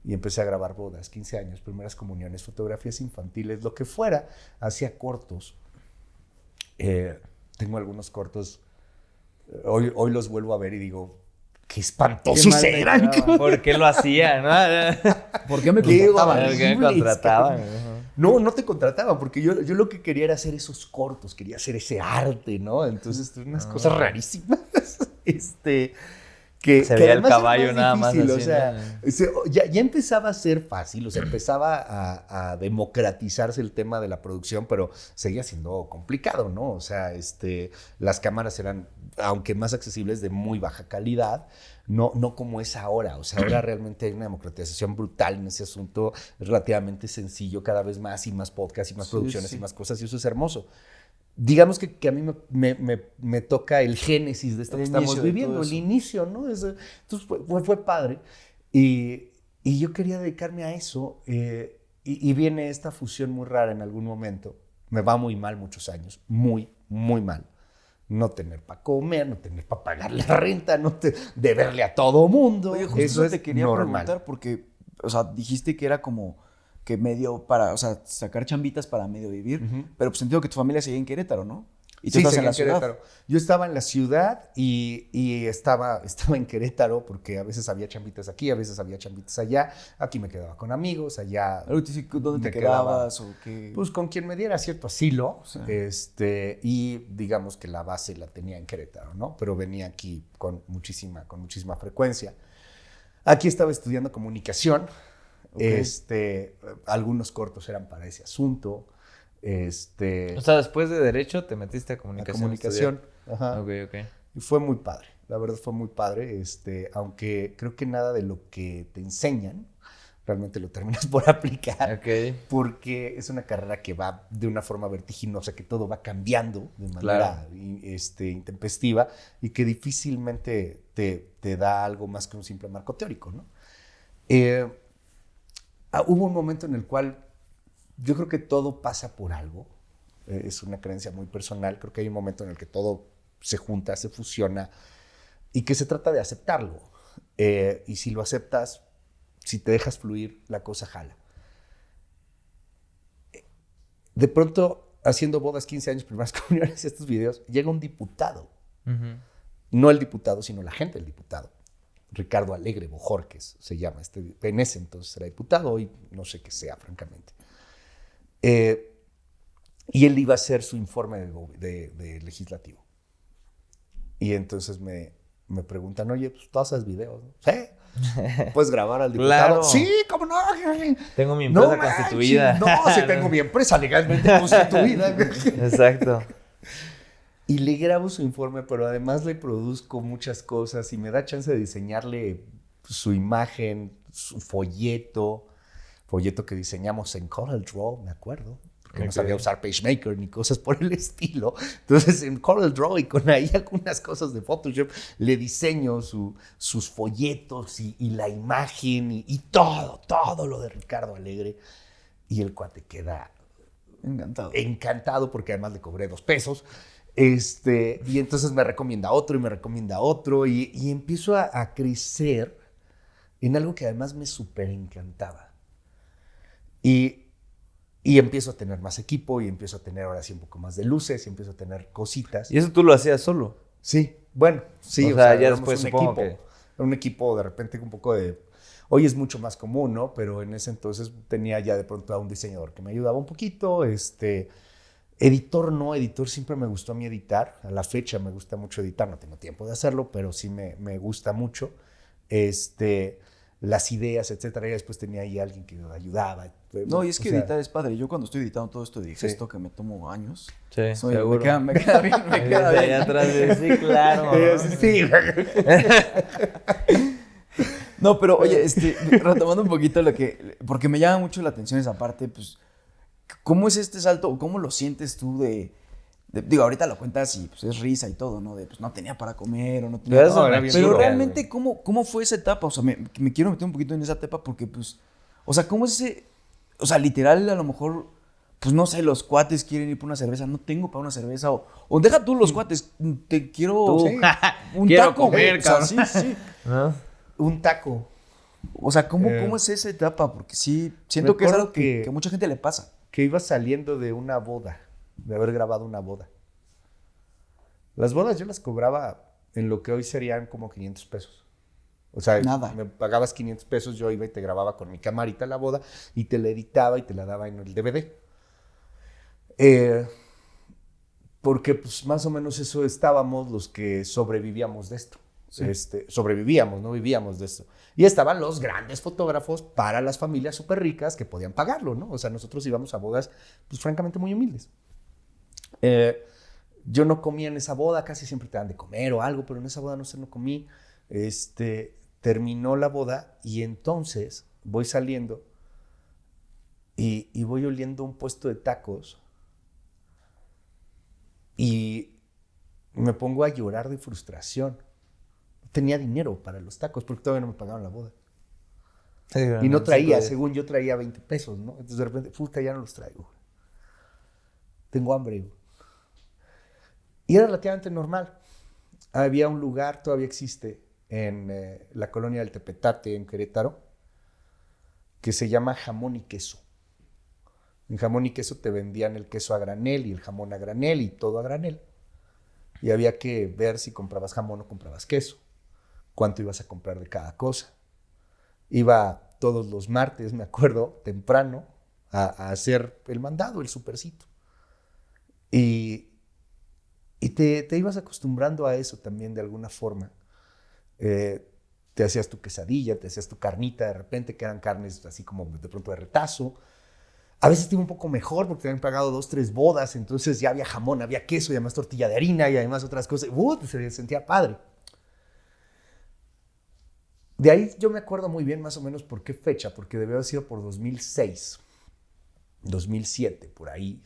Speaker 1: y empecé a grabar bodas, 15 años, primeras comuniones, fotografías infantiles, lo que fuera. Hacía cortos. Tengo algunos cortos. Hoy los vuelvo a ver y digo, qué espantosos eran.
Speaker 3: ¿Por qué lo hacían?
Speaker 2: ¿Por qué me contrataban?
Speaker 3: ¿Por qué me contrataban?
Speaker 1: No te contrataban, porque yo lo que quería era hacer esos cortos, quería hacer ese arte, ¿no? Entonces, unas cosas rarísimas. Que
Speaker 3: se veía el caballo nada más así,
Speaker 1: o sea, ya empezaba a ser fácil, o sea, empezaba a democratizarse el tema de la producción, pero seguía siendo complicado, ¿no? O sea, las cámaras eran, aunque más accesibles, de muy baja calidad, no como es ahora. O sea, ahora realmente hay una democratización brutal en ese asunto, es relativamente sencillo, cada vez más y más podcasts y más producciones y más cosas, y eso es hermoso. Digamos que a mí me toca el génesis de esto que estamos viviendo, el inicio, ¿no? Entonces fue padre. Y yo quería dedicarme a eso. Y viene esta fusión muy rara en algún momento. Me va muy mal muchos años. Muy, muy mal. No tener para comer, no tener para pagar la renta, deberle a todo mundo.
Speaker 2: Oye, justo eso te quería preguntar porque, o sea, dijiste que era como que medio para, o sea, sacar chambitas para medio vivir, pero pues entiendo que tu familia seguía en Querétaro, ¿no? Y tú
Speaker 1: sí,
Speaker 2: estás en la ciudad.
Speaker 1: Querétaro. Yo estaba en la ciudad y estaba en Querétaro porque a veces había chambitas aquí, a veces había chambitas allá. Aquí me quedaba con amigos, allá.
Speaker 2: ¿Dónde te quedabas o qué?
Speaker 1: Pues con quien me diera cierto asilo.
Speaker 2: Sí.
Speaker 1: Y digamos que la base la tenía en Querétaro, ¿no? Pero venía aquí con muchísima frecuencia. Aquí estaba estudiando comunicación. Okay. Algunos cortos eran para ese asunto.
Speaker 3: O sea, después de Derecho te metiste a Comunicación.
Speaker 1: A Comunicación. Ajá.
Speaker 3: Ok.
Speaker 1: Y fue muy padre. La verdad fue muy padre. Aunque creo que nada de lo que te enseñan realmente lo terminas por aplicar.
Speaker 3: Ok.
Speaker 1: Porque es una carrera que va de una forma vertiginosa, que todo va cambiando de manera intempestiva y que difícilmente te da algo más que un simple marco teórico, ¿no? Hubo un momento en el cual yo creo que todo pasa por algo. Es una creencia muy personal. Creo que hay un momento en el que todo se junta, se fusiona y que se trata de aceptarlo. Y si lo aceptas, si te dejas fluir, la cosa jala. De pronto, haciendo bodas, 15 años, primeras comuniones, estos videos, llega un diputado. No el diputado, sino la gente del diputado. Ricardo Alegre Bojorquez se llama. En ese entonces era diputado, hoy no sé qué sea, francamente. Y él iba a hacer su informe de legislativo. Y entonces me preguntan, oye, pues tú haces videos, ¿no? Sí. ¿Puedes grabar al diputado?
Speaker 3: Claro.
Speaker 1: Sí, ¿cómo no?
Speaker 3: Tengo mi empresa constituida.
Speaker 1: No, sí tengo mi empresa legalmente constituida.
Speaker 3: Exacto.
Speaker 1: Y le grabo su informe, pero además le produzco muchas cosas y me da chance de diseñarle su imagen, su folleto que diseñamos en CorelDRAW, me acuerdo, porque no sabía usar PageMaker ni cosas por el estilo. Entonces en CorelDRAW y con ahí algunas cosas de Photoshop le diseño sus folletos y la imagen y todo lo de Ricardo Alegre. Y el cuate queda encantado porque además le cobré $2. Y entonces me recomienda otro y me recomienda otro y empiezo a crecer en algo que además me súper encantaba. Y empiezo a tener más equipo y empiezo a tener ahora sí un poco más de luces y empiezo a tener cositas.
Speaker 3: ¿Y eso tú lo hacías solo?
Speaker 1: Sí, bueno, sí.
Speaker 3: O sea, ya después supongo que...
Speaker 1: Un equipo de repente un poco de... Hoy es mucho más común, ¿no? Pero en ese entonces tenía ya de pronto a un diseñador que me ayudaba un poquito, Editor siempre me gustó a mí editar. A la fecha me gusta mucho editar. No tengo tiempo de hacerlo, pero sí me gusta mucho. Las ideas, etcétera. Y después tenía ahí alguien que me ayudaba.
Speaker 2: No, y es que editar es padre. Yo cuando estoy editando todo esto de Digesto, que me tomo años.
Speaker 3: Sí,
Speaker 2: seguro. Me queda bien, me queda bien.
Speaker 3: Allá atrás sí, claro.
Speaker 1: Sí.
Speaker 2: No, pero oye, retomando un poquito porque me llama mucho la atención esa parte, pues, ¿cómo es este salto? ¿Cómo lo sientes tú digo, ahorita lo cuentas y pues es risa y todo, ¿no? Pues no tenía para comer o no tenía... Pero realmente, ¿cómo fue esa etapa? O sea, me quiero meter un poquito en esa etapa porque, pues, o sea, ¿cómo es ese...? O sea, literal, a lo mejor, pues, no sé, los cuates quieren ir por una cerveza, no tengo para una cerveza, o deja tú los cuates, te quiero...
Speaker 3: Sí.
Speaker 2: Un
Speaker 3: quiero
Speaker 2: taco,
Speaker 3: comer, cabrón.
Speaker 2: O sea, sí.
Speaker 1: ¿No? Un taco.
Speaker 2: O sea, ¿cómo es esa etapa? Porque sí, siento que es algo que a mucha gente le pasa.
Speaker 1: Que iba saliendo de una boda, de haber grabado una boda. Las bodas yo las cobraba en lo que hoy serían como $500. O sea,
Speaker 2: nada.
Speaker 1: Me pagabas $500, yo iba y te grababa con mi camarita la boda y te la editaba y te la daba en el DVD. Porque pues más o menos eso estábamos los que sobrevivíamos de esto. Sí. Sobrevivíamos, no vivíamos de esto. Y estaban los grandes fotógrafos para las familias súper ricas que podían pagarlo, ¿no? O sea, nosotros íbamos a bodas, pues francamente muy humildes. Yo no comía en esa boda, casi siempre te dan de comer o algo, pero en esa boda no comí. Terminó la boda y entonces voy saliendo y voy oliendo un puesto de tacos y me pongo a llorar de frustración. Tenía dinero para los tacos porque todavía no me pagaban la boda. Sí, y no traía, según yo traía $20, ¿no? Entonces de repente, puta, ya no los traigo. Tengo hambre. Y era relativamente normal. Había un lugar, todavía existe, en la colonia del Tepetate, en Querétaro, que se llama Jamón y Queso. En Jamón y Queso te vendían el queso a granel y el jamón a granel y todo a granel. Y había que ver si comprabas jamón o comprabas queso. Cuánto ibas a comprar de cada cosa. Iba todos los martes, me acuerdo, temprano, a hacer el mandado, el supercito. Y te ibas acostumbrando a eso también de alguna forma. Te hacías tu quesadilla, te hacías tu carnita de repente, que eran carnes así como de pronto de retazo. A veces te iba un poco mejor porque te habían pagado 2, 3 bodas, entonces ya había jamón, había queso y además tortilla de harina y además otras cosas. Se sentía padre. De ahí yo me acuerdo muy bien más o menos por qué fecha, porque debió haber sido por 2006, 2007, por ahí.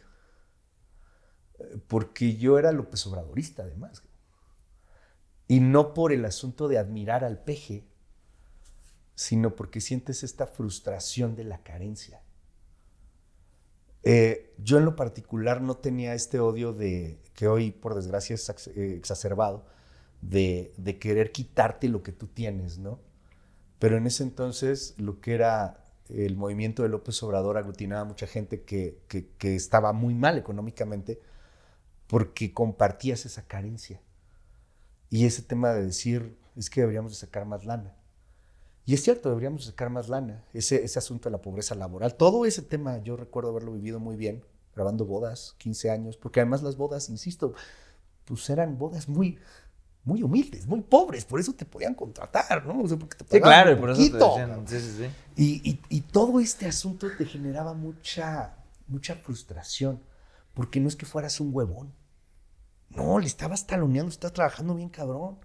Speaker 1: Porque yo era López Obradorista además. Y no por el asunto de admirar al peje, sino porque sientes esta frustración de la carencia. Yo en lo particular no tenía este odio que hoy por desgracia es exacerbado, de querer quitarte lo que tú tienes, ¿no? Pero en ese entonces lo que era el movimiento de López Obrador aglutinaba a mucha gente que estaba muy mal económicamente porque compartías esa carencia. Y ese tema de decir, es que deberíamos de sacar más lana. Y es cierto, deberíamos sacar más lana. Ese asunto de la pobreza laboral, todo ese tema yo recuerdo haberlo vivido muy bien, grabando bodas, 15 años, porque además las bodas, insisto, pues eran bodas muy humildes, muy pobres, por eso te podían contratar, ¿no? O sea, porque te pagaban
Speaker 3: sí, claro, por eso te decían,
Speaker 1: sí. Y todo este asunto te generaba mucha frustración, porque no es que fueras un huevón, No, le estabas taloneando, estabas trabajando bien cabrón.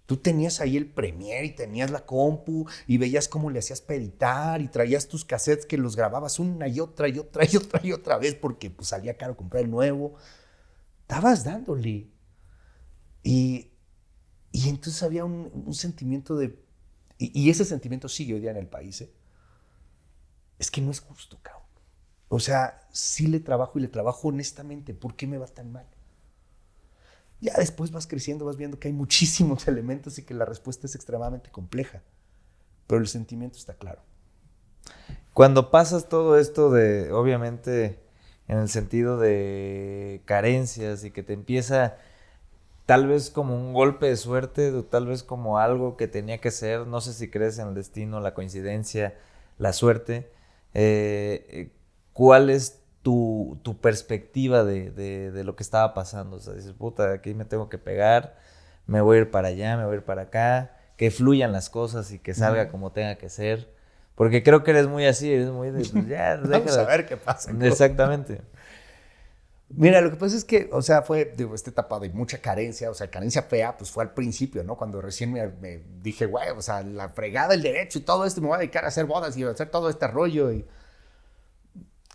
Speaker 1: Tú tenías ahí el Premiere y tenías la compu y veías cómo le hacías para editar y traías tus cassettes que los grababas una y otra y otra y otra y otra vez porque pues, salía caro comprar el nuevo. Estabas dándole. Y entonces había un sentimiento de... Y ese sentimiento sigue hoy día en el país. Es que no es justo, cabrón. O sea, sí le trabajo y le trabajo honestamente. ¿Por qué me va tan mal? Ya después vas creciendo, vas viendo que hay muchísimos elementos y que la respuesta es extremadamente compleja. Pero el sentimiento está claro.
Speaker 3: Cuando pasas todo esto de, obviamente, en el sentido de carencias y que te empieza tal vez como un golpe de suerte, o tal vez como algo que tenía que ser, no sé si crees en el destino, la coincidencia, la suerte, ¿cuál es tu perspectiva de lo que estaba pasando? O sea, dices, puta, aquí me tengo que pegar, me voy a ir para allá, me voy a ir para acá, que fluyan las cosas y que salga como tenga que ser. Porque creo que eres muy así, eres muy de, pues ya,
Speaker 1: Vamos a ver qué pasa.
Speaker 3: Exactamente.
Speaker 1: Mira, lo que pasa es que, o sea, fue esta etapa de mucha carencia, o sea, carencia fea, pues fue al principio, ¿no? Cuando recién me dije, güey, o sea, la fregada, el derecho y todo esto, me voy a dedicar a hacer bodas y a hacer todo este rollo y...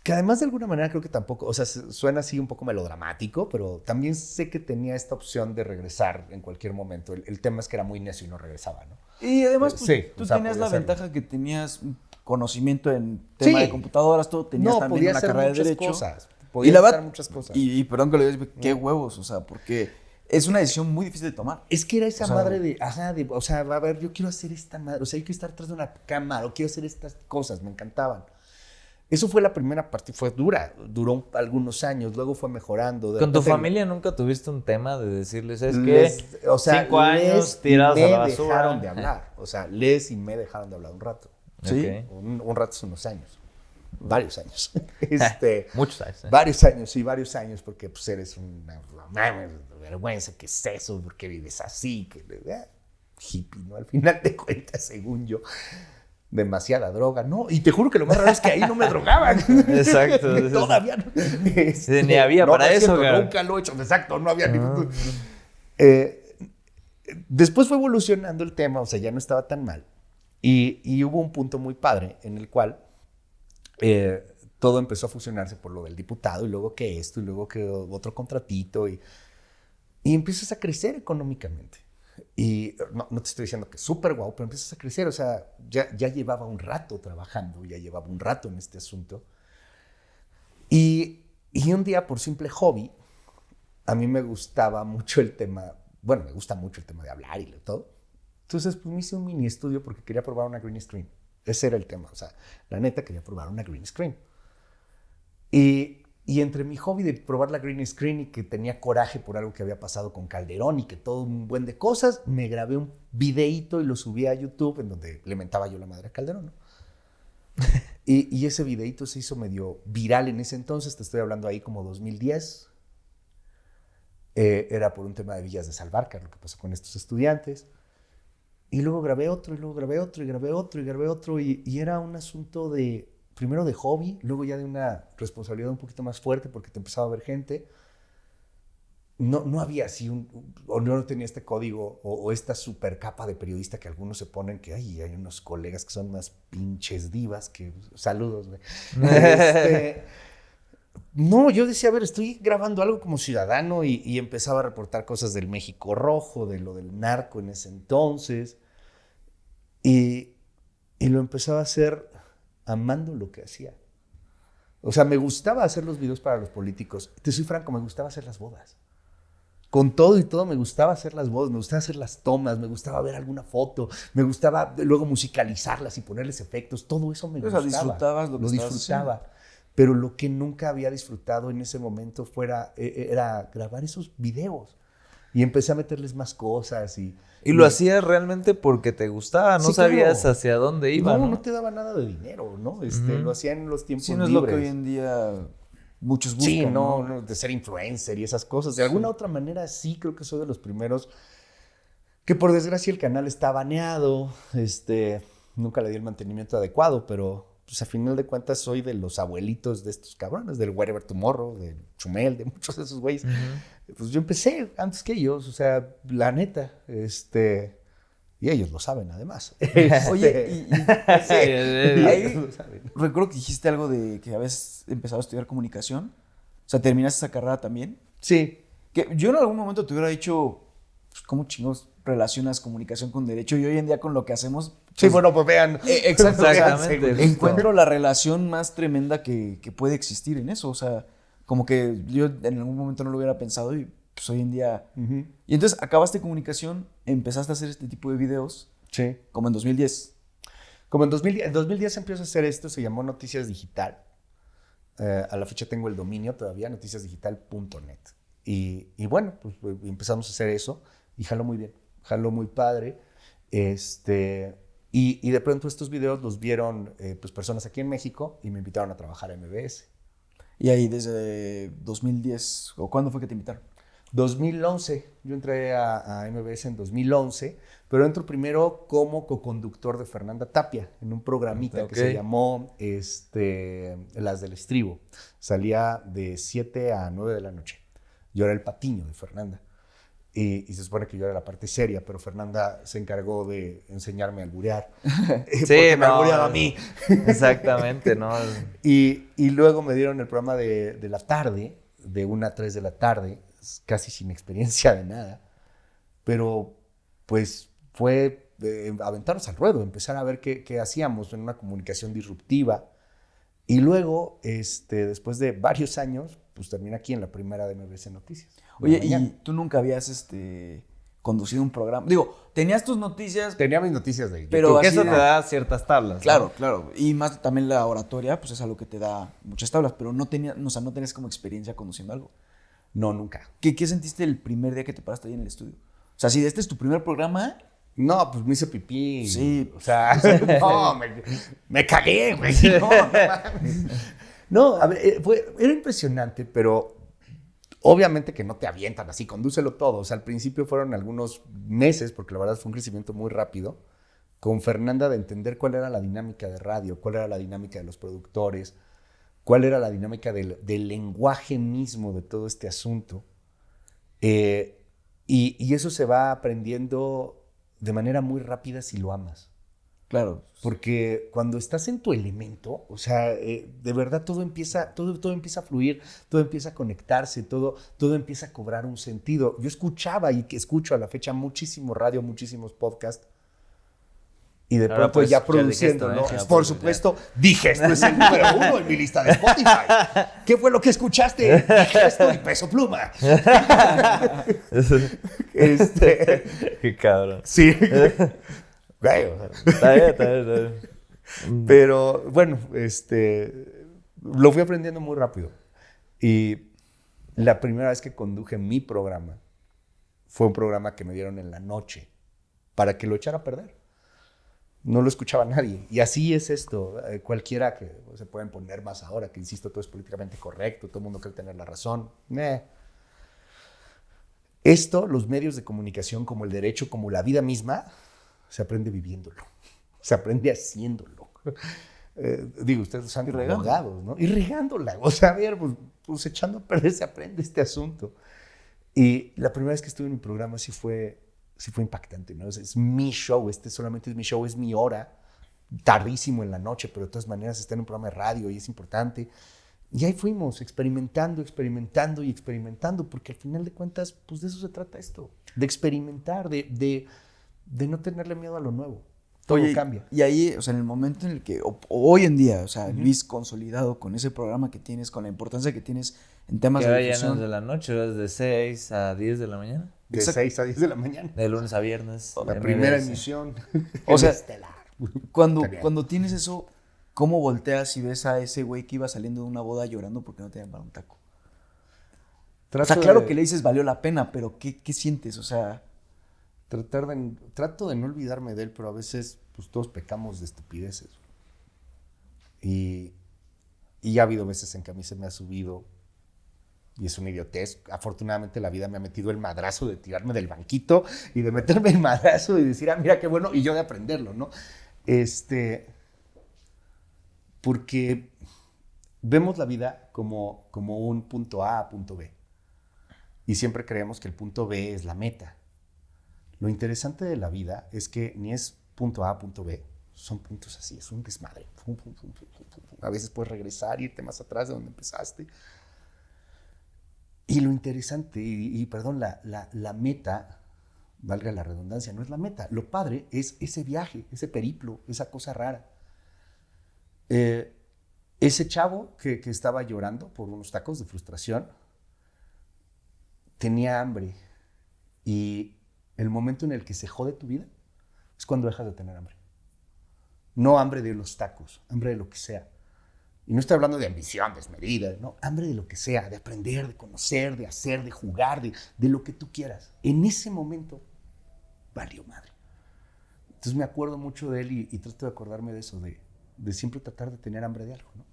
Speaker 1: Que además de alguna manera creo que tampoco, o sea, suena así un poco melodramático, pero también sé que tenía esta opción de regresar en cualquier momento. El tema es que era muy necio y no regresaba, ¿no?
Speaker 2: Y además pues,
Speaker 1: sí,
Speaker 2: tú
Speaker 1: o sea,
Speaker 2: tenías la
Speaker 1: podía
Speaker 2: ventaja que tenías un conocimiento en tema de computadoras, todo, tenías también
Speaker 1: podía
Speaker 2: una
Speaker 1: hacer
Speaker 2: carrera de
Speaker 1: muchas
Speaker 2: derecho.
Speaker 1: Cosas. Podía
Speaker 2: Y la
Speaker 1: hacer
Speaker 2: verdad,
Speaker 1: muchas cosas.
Speaker 2: Y perdón que lo digas, qué huevos, o sea, porque es una decisión muy difícil de tomar.
Speaker 1: Es que era esa
Speaker 2: O sea,
Speaker 1: madre de, o sea, a ver, yo quiero hacer esta madre, o sea, yo quiero estar atrás de una cámara, o quiero hacer estas cosas, me encantaban. Eso fue la primera parte, fue dura, duró algunos años, luego fue mejorando.
Speaker 3: ¿Con tu familia nunca tuviste un tema de decirles, es que
Speaker 1: o sea,
Speaker 3: 5 años tirados a la basura?
Speaker 1: Me dejaron de hablar, o sea, y me dejaron de hablar un rato.
Speaker 2: Sí.
Speaker 3: Okay.
Speaker 1: Un rato es unos años, varios años.
Speaker 3: Muchos años.
Speaker 1: Varios años, sí, varios años, porque pues eres una vergüenza, ¿qué es eso? ¿Por qué vives así? Hippie, ¿no? Al final de cuentas, según yo. Demasiada droga, ¿no? Y te juro que lo más raro es que ahí no me drogaban.
Speaker 3: Exacto.
Speaker 1: Todavía no.
Speaker 3: Ni había para eso,
Speaker 1: cierto, nunca lo he hecho. Exacto, no había ni... Después fue evolucionando el tema, o sea, ya no estaba tan mal. Y hubo un punto muy padre en el cual todo empezó a fusionarse por lo del diputado y luego que esto y luego que otro contratito y empiezas a crecer económicamente. Y no te estoy diciendo que es súper guau, pero empiezas a crecer. O sea, ya llevaba un rato trabajando, ya llevaba un rato en este asunto. Y un día, por simple hobby, a mí me gustaba mucho el tema, bueno, me gusta mucho el tema de hablar y de todo. Entonces, pues me hice un mini estudio porque quería probar una green screen. Ese era el tema, o sea, la neta quería probar una green screen. Y entre mi hobby de probar la green screen y que tenía coraje por algo que había pasado con Calderón y que todo un buen de cosas, me grabé un videíto y lo subí a YouTube en donde le mentaba yo la madre a Calderón, ¿no? y ese videíto se hizo medio viral en ese entonces, te estoy hablando ahí como 2010. Era por un tema de Villas de Salvarcar, lo que pasó con estos estudiantes. Y luego grabé otro, y luego grabé otro, y grabé otro, y grabé otro, y era un asunto de... Primero de hobby, luego ya de una responsabilidad un poquito más fuerte porque te empezaba a ver gente. No había así o no tenía este código o esta super capa de periodista que algunos se ponen que hay unos colegas que son más pinches divas que saludos, güey. No, yo decía, a ver, estoy grabando algo como ciudadano y empezaba a reportar cosas del México Rojo, de lo del narco en ese entonces. Y lo empezaba a hacer amando lo que hacía. O sea, me gustaba hacer los videos para los políticos. Te soy franco, me gustaba hacer las bodas. Con todo y todo me gustaba hacer las bodas, me gustaba hacer las tomas, me gustaba ver alguna foto, me gustaba luego musicalizarlas y ponerles efectos. Todo eso me gustaba.
Speaker 2: O sea, disfrutabas lo que
Speaker 1: disfrutaba. Haciendo. Pero lo que nunca había disfrutado en ese momento era grabar esos videos. Y empecé a meterles más cosas y
Speaker 3: lo hacías realmente porque te gustaba, no sabías claro. Hacia dónde iba,
Speaker 1: ¿no? No te daba nada de dinero, ¿no? Lo hacía en los tiempos libres.
Speaker 2: Sí, no es lo que hoy en día muchos buscan.
Speaker 1: Sí, no, de ser influencer y esas cosas. De alguna otra manera sí creo que soy de los primeros que por desgracia el canal está baneado, nunca le di el mantenimiento adecuado, pero pues a final de cuentas soy de los abuelitos de estos cabrones, del Wherever Tomorrow, de Chumel, de muchos de esos güeyes. Pues yo empecé antes que ellos, o sea, la neta, y ellos lo saben además.
Speaker 2: Oye,
Speaker 3: Sí,
Speaker 2: ahí
Speaker 1: ellos lo saben.
Speaker 2: recuerdo que dijiste algo de que habías empezado a estudiar comunicación. O sea, ¿terminaste esa carrera también?
Speaker 1: Sí.
Speaker 2: Que yo en algún momento te hubiera dicho, pues, ¿cómo chingos relacionas comunicación con derecho? Y hoy en día con lo que hacemos...
Speaker 1: Sí, bueno, pues vean.
Speaker 2: Exacto.
Speaker 3: Exactamente.
Speaker 2: O sea, encuentro la relación más tremenda que puede existir en eso. O sea, como que yo en algún momento no lo hubiera pensado y pues hoy en día...
Speaker 1: Ujú.
Speaker 2: Y entonces acabaste comunicación, empezaste a hacer este tipo de videos,
Speaker 1: Sí.
Speaker 2: como en 2010.
Speaker 1: Como en 2010 empiezo a hacer esto, se llamó Noticias Digital. A la fecha tengo el dominio todavía, noticiasdigital.net. Y bueno, pues empezamos a hacer eso y jaló muy bien, jaló muy padre. Y de pronto estos videos los vieron pues personas aquí en México y me invitaron a trabajar a MBS.
Speaker 2: Y ahí desde 2010, ¿o cuándo fue que te invitaron?
Speaker 1: 2011, yo entré a MBS en 2011, pero entro primero como coconductor de Fernanda Tapia en un programita que se llamó Las del Estribo. Salía de 7 a 9 de la noche. Yo era el patiño de Fernanda. Y se supone que yo era la parte seria, pero Fernanda se encargó de enseñarme a alburear. Porque me albureaba a mí.
Speaker 3: Exactamente, ¿no?
Speaker 1: Y luego me dieron el programa de la tarde, de 1 a 3 de la tarde, casi sin experiencia de nada. Pero pues fue aventarnos al ruedo, empezar a ver qué hacíamos en una comunicación disruptiva. Y luego, después de varios años, pues terminé aquí en la primera de MBS Noticias.
Speaker 2: Oye, ¿y tú nunca habías conducido un programa? Digo, tenías tus noticias.
Speaker 1: Tenía mis noticias de YouTube.
Speaker 2: Pero
Speaker 3: Que
Speaker 2: así
Speaker 3: eso
Speaker 2: de-
Speaker 3: te da ciertas tablas. ¿no?
Speaker 2: Claro, claro. Y más también la oratoria, pues es algo que te da muchas tablas, pero no tenías como experiencia conduciendo algo.
Speaker 1: No, nunca.
Speaker 2: ¿Qué sentiste el primer día que te paraste ahí en el estudio? O sea, si este es tu primer programa,
Speaker 1: No, pues me hice pipí.
Speaker 2: Sí.
Speaker 1: O sea, no, me cagué, güey. No, no mames. No, a ver, era impresionante, pero obviamente que no te avientan así, condúcelo todo. O sea, al principio fueron algunos meses, porque la verdad fue un crecimiento muy rápido, con Fernanda de entender cuál era la dinámica de radio, cuál era la dinámica de los productores, cuál era la dinámica del lenguaje mismo de todo este asunto. Y eso se va aprendiendo de manera muy rápida si lo amas.
Speaker 2: claro.
Speaker 1: Porque cuando estás en tu elemento, o sea, de verdad todo empieza a fluir, todo empieza a conectarse, todo empieza a cobrar un sentido. Yo escuchaba y que escucho a la fecha muchísimo radio, muchísimos podcasts, y de
Speaker 3: Ahora
Speaker 1: pronto
Speaker 3: puedes
Speaker 1: ya
Speaker 3: escuchar
Speaker 1: produciendo,
Speaker 3: Digesto,
Speaker 1: ¿no?
Speaker 3: Ya
Speaker 1: Por
Speaker 3: puedes
Speaker 1: supuesto, Digesto es el número 1 en mi lista de Spotify. ¿Qué fue lo que escuchaste? Digesto y Peso Pluma.
Speaker 3: Qué cabrón.
Speaker 1: Sí. Güey, o sea,
Speaker 3: Está bien, está bien, está bien.
Speaker 1: pero bueno, lo fui aprendiendo muy rápido. Y la primera vez que conduje mi programa fue un programa que me dieron en la noche para que lo echara a perder. No lo escuchaba nadie. Y así es esto. Cualquiera que se pueden poner más ahora, que insisto, todo es políticamente correcto, todo el mundo cree tener la razón. Esto, los medios de comunicación, como el derecho, como la vida misma, se aprende viviéndolo. Se aprende haciéndolo. Digo, ustedes son abogados, ¿no? Y regándola. O sea, a ver, pues echando a perder se aprende este asunto. Y la primera vez que estuve en mi programa sí fue impactante, ¿no? Es mi show, solamente es mi show, es mi hora, tardísimo en la noche, pero de todas maneras está en un programa de radio y es importante. Y ahí fuimos, experimentando, porque al final de cuentas, pues de eso se trata esto, de experimentar, de no tenerle miedo a lo nuevo. Todo cambia.
Speaker 2: Y ahí, o sea, en el momento en el que, o hoy en día, o sea, Luis consolidado con ese programa que tienes, con la importancia que tienes en temas
Speaker 3: Que
Speaker 2: de
Speaker 3: ahora ya no
Speaker 2: difusión.
Speaker 3: es de la noche, ahora es de 6 a 10 de la mañana.
Speaker 1: De
Speaker 2: Exacto.
Speaker 1: 6 a 10 de la mañana.
Speaker 3: De lunes a viernes.
Speaker 1: La
Speaker 3: MBS.
Speaker 1: primera emisión.
Speaker 2: O sea,
Speaker 1: estelar.
Speaker 2: Cuando tienes eso, ¿cómo volteas y ves a ese güey que iba saliendo de una boda llorando porque no tenían para un taco? O sea, claro que le dices valió la pena, pero ¿qué sientes? O sea...
Speaker 1: Trato de no olvidarme de él, pero a veces pues todos pecamos de estupideces. Y ha habido veces en que a mí se me ha subido y es una idiotez. Afortunadamente la vida me ha metido el madrazo de tirarme del banquito y de meterme el madrazo y decir, mira qué bueno, y yo de aprenderlo, ¿no? porque vemos la vida como un punto A, punto B. Y siempre creemos que el punto B es la meta. Lo interesante de la vida es que ni es punto A, punto B, son puntos así, es un desmadre. A veces puedes regresar, irte más atrás de donde empezaste. Y lo interesante, perdón, la meta, valga la redundancia, no es la meta. Lo padre es ese viaje, ese periplo, esa cosa rara. Ese chavo que estaba llorando por unos tacos de frustración, tenía hambre. Y el momento en el que se jode tu vida es cuando dejas de tener hambre. No hambre de los tacos, hambre de lo que sea. Y no estoy hablando de ambición desmedida, no, hambre de lo que sea, de aprender, de conocer, de hacer, de jugar, de lo que tú quieras. En ese momento, valió madre. Entonces me acuerdo mucho de él y trato de acordarme de eso, de siempre tratar de tener hambre de algo, ¿no?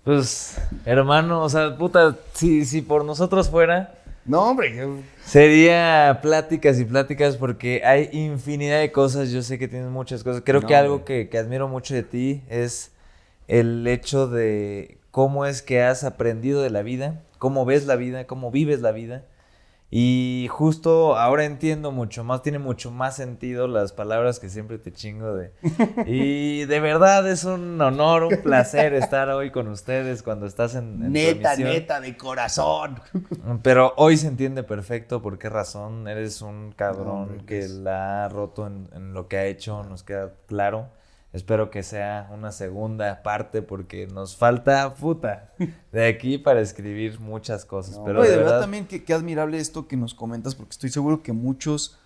Speaker 3: Pues, hermano, o sea, puta, si por nosotros fuera...
Speaker 1: No, hombre.
Speaker 3: Sería pláticas y pláticas porque hay infinidad de cosas. Yo sé que tienes muchas cosas. Creo que algo que admiro mucho de ti es el hecho de cómo es que has aprendido de la vida, cómo ves la vida, cómo vives la vida. Y justo ahora entiendo mucho más, tiene mucho más sentido las palabras que siempre te chingo de... Y de verdad es un honor, un placer estar hoy con ustedes cuando estás en
Speaker 1: Neta, de corazón.
Speaker 3: Pero hoy se entiende perfecto por qué razón. Eres un cabrón que la ha roto en lo que ha hecho, nos queda claro. Espero que sea una segunda parte porque nos falta puta de aquí para escribir muchas cosas.
Speaker 2: No,
Speaker 3: pero
Speaker 2: de verdad también qué admirable esto que nos comentas, porque estoy seguro que muchos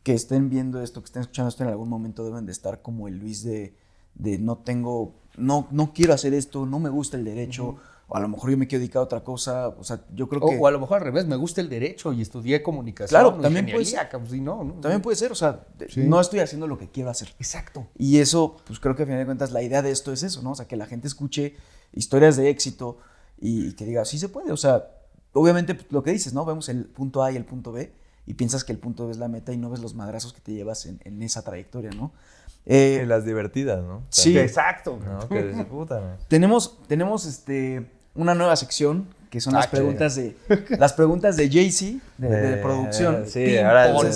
Speaker 2: que estén viendo esto, que estén escuchando esto en algún momento deben de estar como el Luis de no quiero hacer esto, no me gusta el derecho, o a lo mejor yo me quiero dedicar a otra cosa, o sea, yo creo que...
Speaker 1: O a lo mejor al revés, me gusta el derecho y estudié comunicación.
Speaker 2: Claro, también puede ser.
Speaker 1: Sí, no.
Speaker 2: También puede ser, o sea, no estoy haciendo lo que quiero hacer.
Speaker 1: Exacto.
Speaker 2: Y eso, pues creo que a final de cuentas la idea de esto es eso, ¿no? O sea, que la gente escuche historias de éxito y que diga, sí se puede, o sea, obviamente pues, lo que dices, ¿no? Vemos el punto A y el punto B y piensas que el punto B es la meta y no ves los madrazos que te llevas en esa trayectoria, ¿no?
Speaker 3: Y las divertidas, ¿no?
Speaker 2: Sí.
Speaker 1: Exacto.
Speaker 3: No, que dices, puta, ¿no?
Speaker 2: Tenemos una nueva sección que son las preguntas de Jay-Z de producción.
Speaker 3: Sí,
Speaker 2: Ping
Speaker 3: ahora
Speaker 2: pong.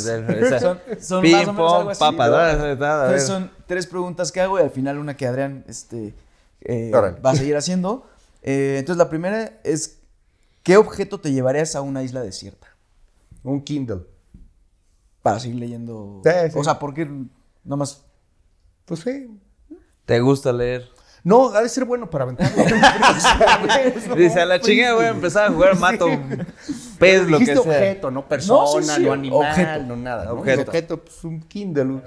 Speaker 2: Son
Speaker 3: ping
Speaker 2: más o menos algo
Speaker 3: pong,
Speaker 2: así,
Speaker 3: papa.
Speaker 2: ¿no? Entonces son 3 preguntas que hago y al final una que Adrián va a seguir haciendo. Entonces la primera es, ¿qué objeto te llevarías a una isla desierta?
Speaker 1: Un Kindle.
Speaker 2: Para seguir leyendo.
Speaker 1: Sí.
Speaker 2: O sea, ¿por qué nada más?
Speaker 1: Pues sí.
Speaker 3: ¿Te gusta leer?
Speaker 1: No, ha de ser bueno para aventarlo.
Speaker 3: Dice, a la chingada voy a empezar a jugar mato pez, lo que sea.
Speaker 1: Objeto, no persona,
Speaker 2: No, sí,
Speaker 1: no animal,
Speaker 2: objeto.
Speaker 1: no nada. ¿no?
Speaker 3: Objeto.
Speaker 1: Pues un Kindle.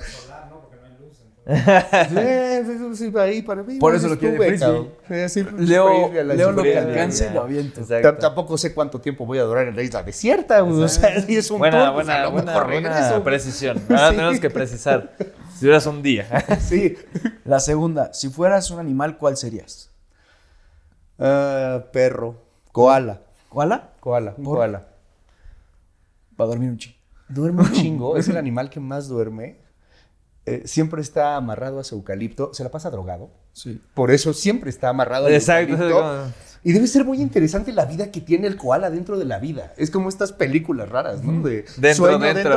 Speaker 1: Sí, ahí para mí.
Speaker 2: Por eso lo quiere de frisbee. Leo lo que alcance y lo aviento.
Speaker 1: Tampoco sé cuánto tiempo voy a durar en la isla desierta. O sea, si es un
Speaker 3: buena precisión. Ahora tenemos que precisar. Si duras un día.
Speaker 1: Sí.
Speaker 2: La segunda, si fueras un animal, ¿cuál serías?
Speaker 1: Perro. Koala.
Speaker 2: ¿Koala?
Speaker 1: Koala. Un koala.
Speaker 2: Para dormir un chingo.
Speaker 1: Duerme un chingo. Es el animal que más duerme. Siempre está amarrado a su eucalipto. Se la pasa drogado.
Speaker 2: Sí.
Speaker 1: Por eso siempre está amarrado al eucalipto. Y debe ser muy interesante la vida que tiene el koala dentro de la vida. Es como estas películas raras, ¿no? De dentro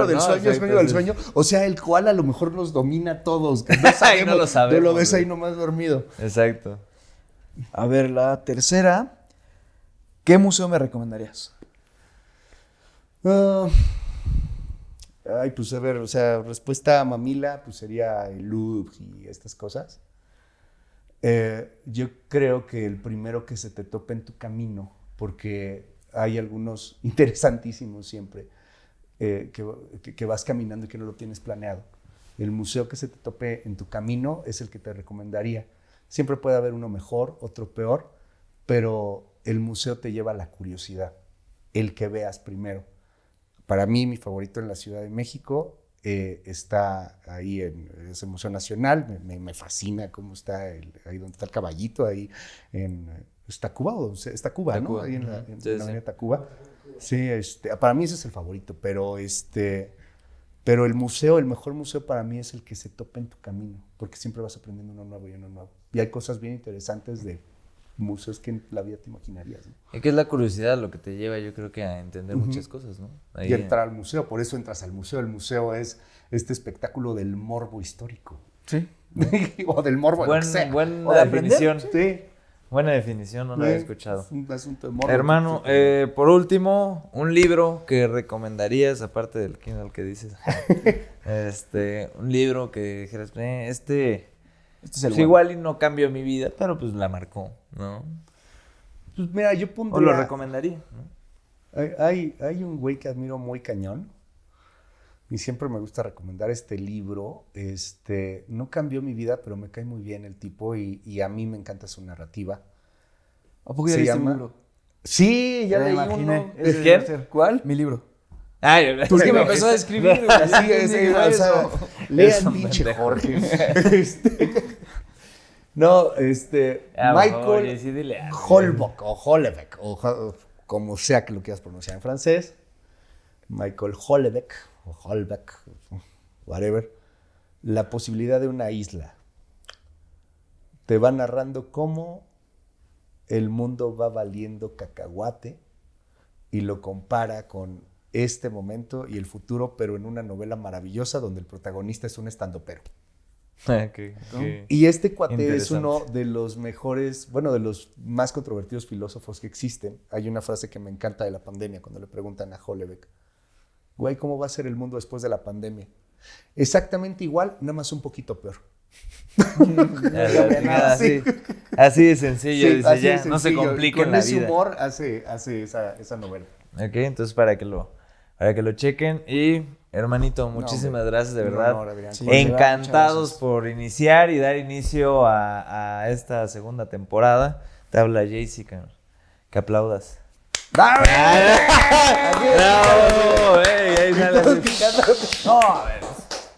Speaker 1: del
Speaker 3: ¿no?
Speaker 1: sueño,
Speaker 3: Exacto,
Speaker 1: sueño del sueño. O sea, el koala a lo mejor nos domina a todos. No sabemos,
Speaker 3: no lo sabemos.
Speaker 1: Tú lo ves ahí nomás dormido.
Speaker 3: Exacto.
Speaker 2: A ver, la tercera. ¿Qué museo me recomendarías?
Speaker 1: Pues a ver, o sea, respuesta a mamila, pues sería el Louvre y estas cosas. Yo creo que el primero que se te tope en tu camino, porque hay algunos interesantísimos siempre, que vas caminando y que no lo tienes planeado. El museo que se te tope en tu camino es el que te recomendaría. Siempre puede haber uno mejor, otro peor, pero el museo te lleva a la curiosidad, el que veas primero. Para mí, mi favorito en la Ciudad de México está ahí en ese Museo Nacional. Me fascina cómo está ahí donde está el caballito, ahí está Cuba, está Cuba, ¿no? Ahí en la avenida Tacuba. Sí, para mí ese es el favorito, pero Pero el mejor museo para mí es el que se topa en tu camino, porque siempre vas aprendiendo uno nuevo y uno nuevo. Y hay cosas bien interesantes de museos que en la vida te imaginarías, ¿no?
Speaker 3: Y que es la curiosidad lo que te lleva, yo creo que a entender muchas cosas, ¿no?
Speaker 1: Y entrar al museo, por eso entras al museo. El museo es este espectáculo del morbo histórico.
Speaker 2: Sí.
Speaker 1: O del morbo, lo que sea.
Speaker 3: Buena
Speaker 2: O de aprender,
Speaker 3: definición.
Speaker 1: Sí.
Speaker 3: Buena definición, no la había escuchado.
Speaker 1: Es un asunto de morbo.
Speaker 3: Hermano, por último, un libro que recomendarías, aparte del Kindle que dices. Un libro que dijeras,
Speaker 2: Este es el
Speaker 3: pues
Speaker 2: bueno.
Speaker 3: igual y no cambió mi vida, pero pues la marcó, ¿no?
Speaker 1: Pues mira, yo
Speaker 3: O
Speaker 1: pondría...
Speaker 3: lo recomendaría, ¿no?
Speaker 1: Hay un güey que admiro muy cañón y siempre me gusta recomendar este libro. No cambió mi vida, pero me cae muy bien el tipo y a mí me encanta su narrativa.
Speaker 2: ¿A poco ya
Speaker 1: Se
Speaker 2: leíste
Speaker 1: llama-
Speaker 2: mi libro?
Speaker 1: Sí, ya
Speaker 2: me
Speaker 1: leí
Speaker 2: imaginé.
Speaker 1: uno.
Speaker 2: Ese
Speaker 3: ¿Quién?
Speaker 2: debe ser.
Speaker 1: ¿Cuál?
Speaker 2: Mi libro.
Speaker 3: Ay,
Speaker 2: Pues que me empezó a describir, güey.
Speaker 1: Así es,
Speaker 2: Digo,
Speaker 1: o sea,
Speaker 2: eso.
Speaker 1: lean
Speaker 3: un
Speaker 1: pinche
Speaker 3: pendejo.
Speaker 1: Jorge. No, Michael Holbeck o Hollebeck, como sea que lo quieras pronunciar en francés. Michael Hollebeck o Holbeck, whatever. La posibilidad de una isla. Te va narrando cómo el mundo va valiendo cacahuate y lo compara con este momento y el futuro, pero en una novela maravillosa donde el protagonista es un estandopero. Y este cuate es
Speaker 3: Interesante.
Speaker 1: uno de los mejores, bueno, de los más controvertidos filósofos que existen. Hay una frase que me encanta de la pandemia cuando le preguntan a Hollebeck, güey, ¿cómo va a ser el mundo después de la pandemia? Exactamente igual, nada más un poquito peor.
Speaker 3: Así de sencillo,
Speaker 1: Sí,
Speaker 3: dice
Speaker 1: así
Speaker 3: ya,
Speaker 1: de
Speaker 3: no se
Speaker 1: sencillo.
Speaker 3: compliquen
Speaker 1: Con
Speaker 3: la
Speaker 1: ese
Speaker 3: vida.
Speaker 1: humor hace esa novela.
Speaker 3: Ok, entonces para que lo chequen. Y hermanito, muchísimas
Speaker 1: hombre,
Speaker 3: gracias, de
Speaker 1: un
Speaker 3: verdad.
Speaker 1: honor, Adrián.
Speaker 2: Sí.
Speaker 3: Encantados
Speaker 2: Muchas gracias.
Speaker 3: por iniciar y dar inicio a esta segunda temporada. Te habla Jaycee, cabrón. Que aplaudas. ¡Bravo! Ahí sale así.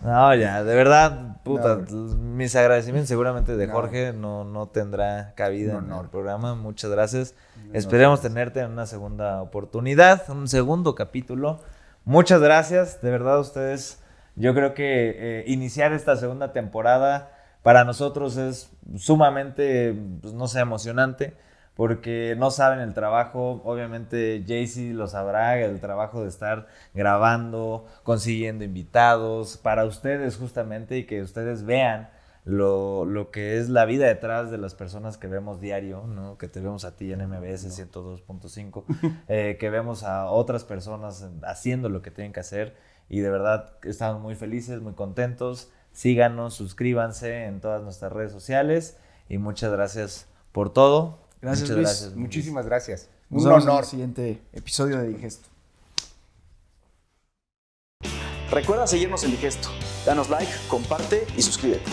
Speaker 3: No, ya, de verdad, puta, mis agradecimientos seguramente de Jorge no tendrá cabida en el programa. Muchas gracias. Esperemos tenerte en una segunda oportunidad, un segundo capítulo. Muchas gracias, de verdad ustedes. Yo creo que iniciar esta segunda temporada para nosotros es sumamente, pues, no sé, emocionante. Porque no saben el trabajo, obviamente Jaycee lo sabrá, el trabajo de estar grabando, consiguiendo invitados para ustedes justamente y que ustedes vean lo que es la vida detrás de las personas que vemos diario, ¿no? Que te vemos a ti en MBS 102.5, que vemos a otras personas haciendo lo que tienen que hacer y de verdad estamos muy felices, muy contentos. Síganos, suscríbanse en todas nuestras redes sociales y muchas gracias por todo.
Speaker 2: Gracias,
Speaker 3: Muchas
Speaker 2: Luis.
Speaker 3: gracias.
Speaker 1: Muchísimas gracias.
Speaker 2: Nos
Speaker 1: Un
Speaker 2: vemos en
Speaker 1: honor.
Speaker 2: el siguiente episodio de Digesto. Recuerda seguirnos en Digesto. Danos like, comparte y suscríbete.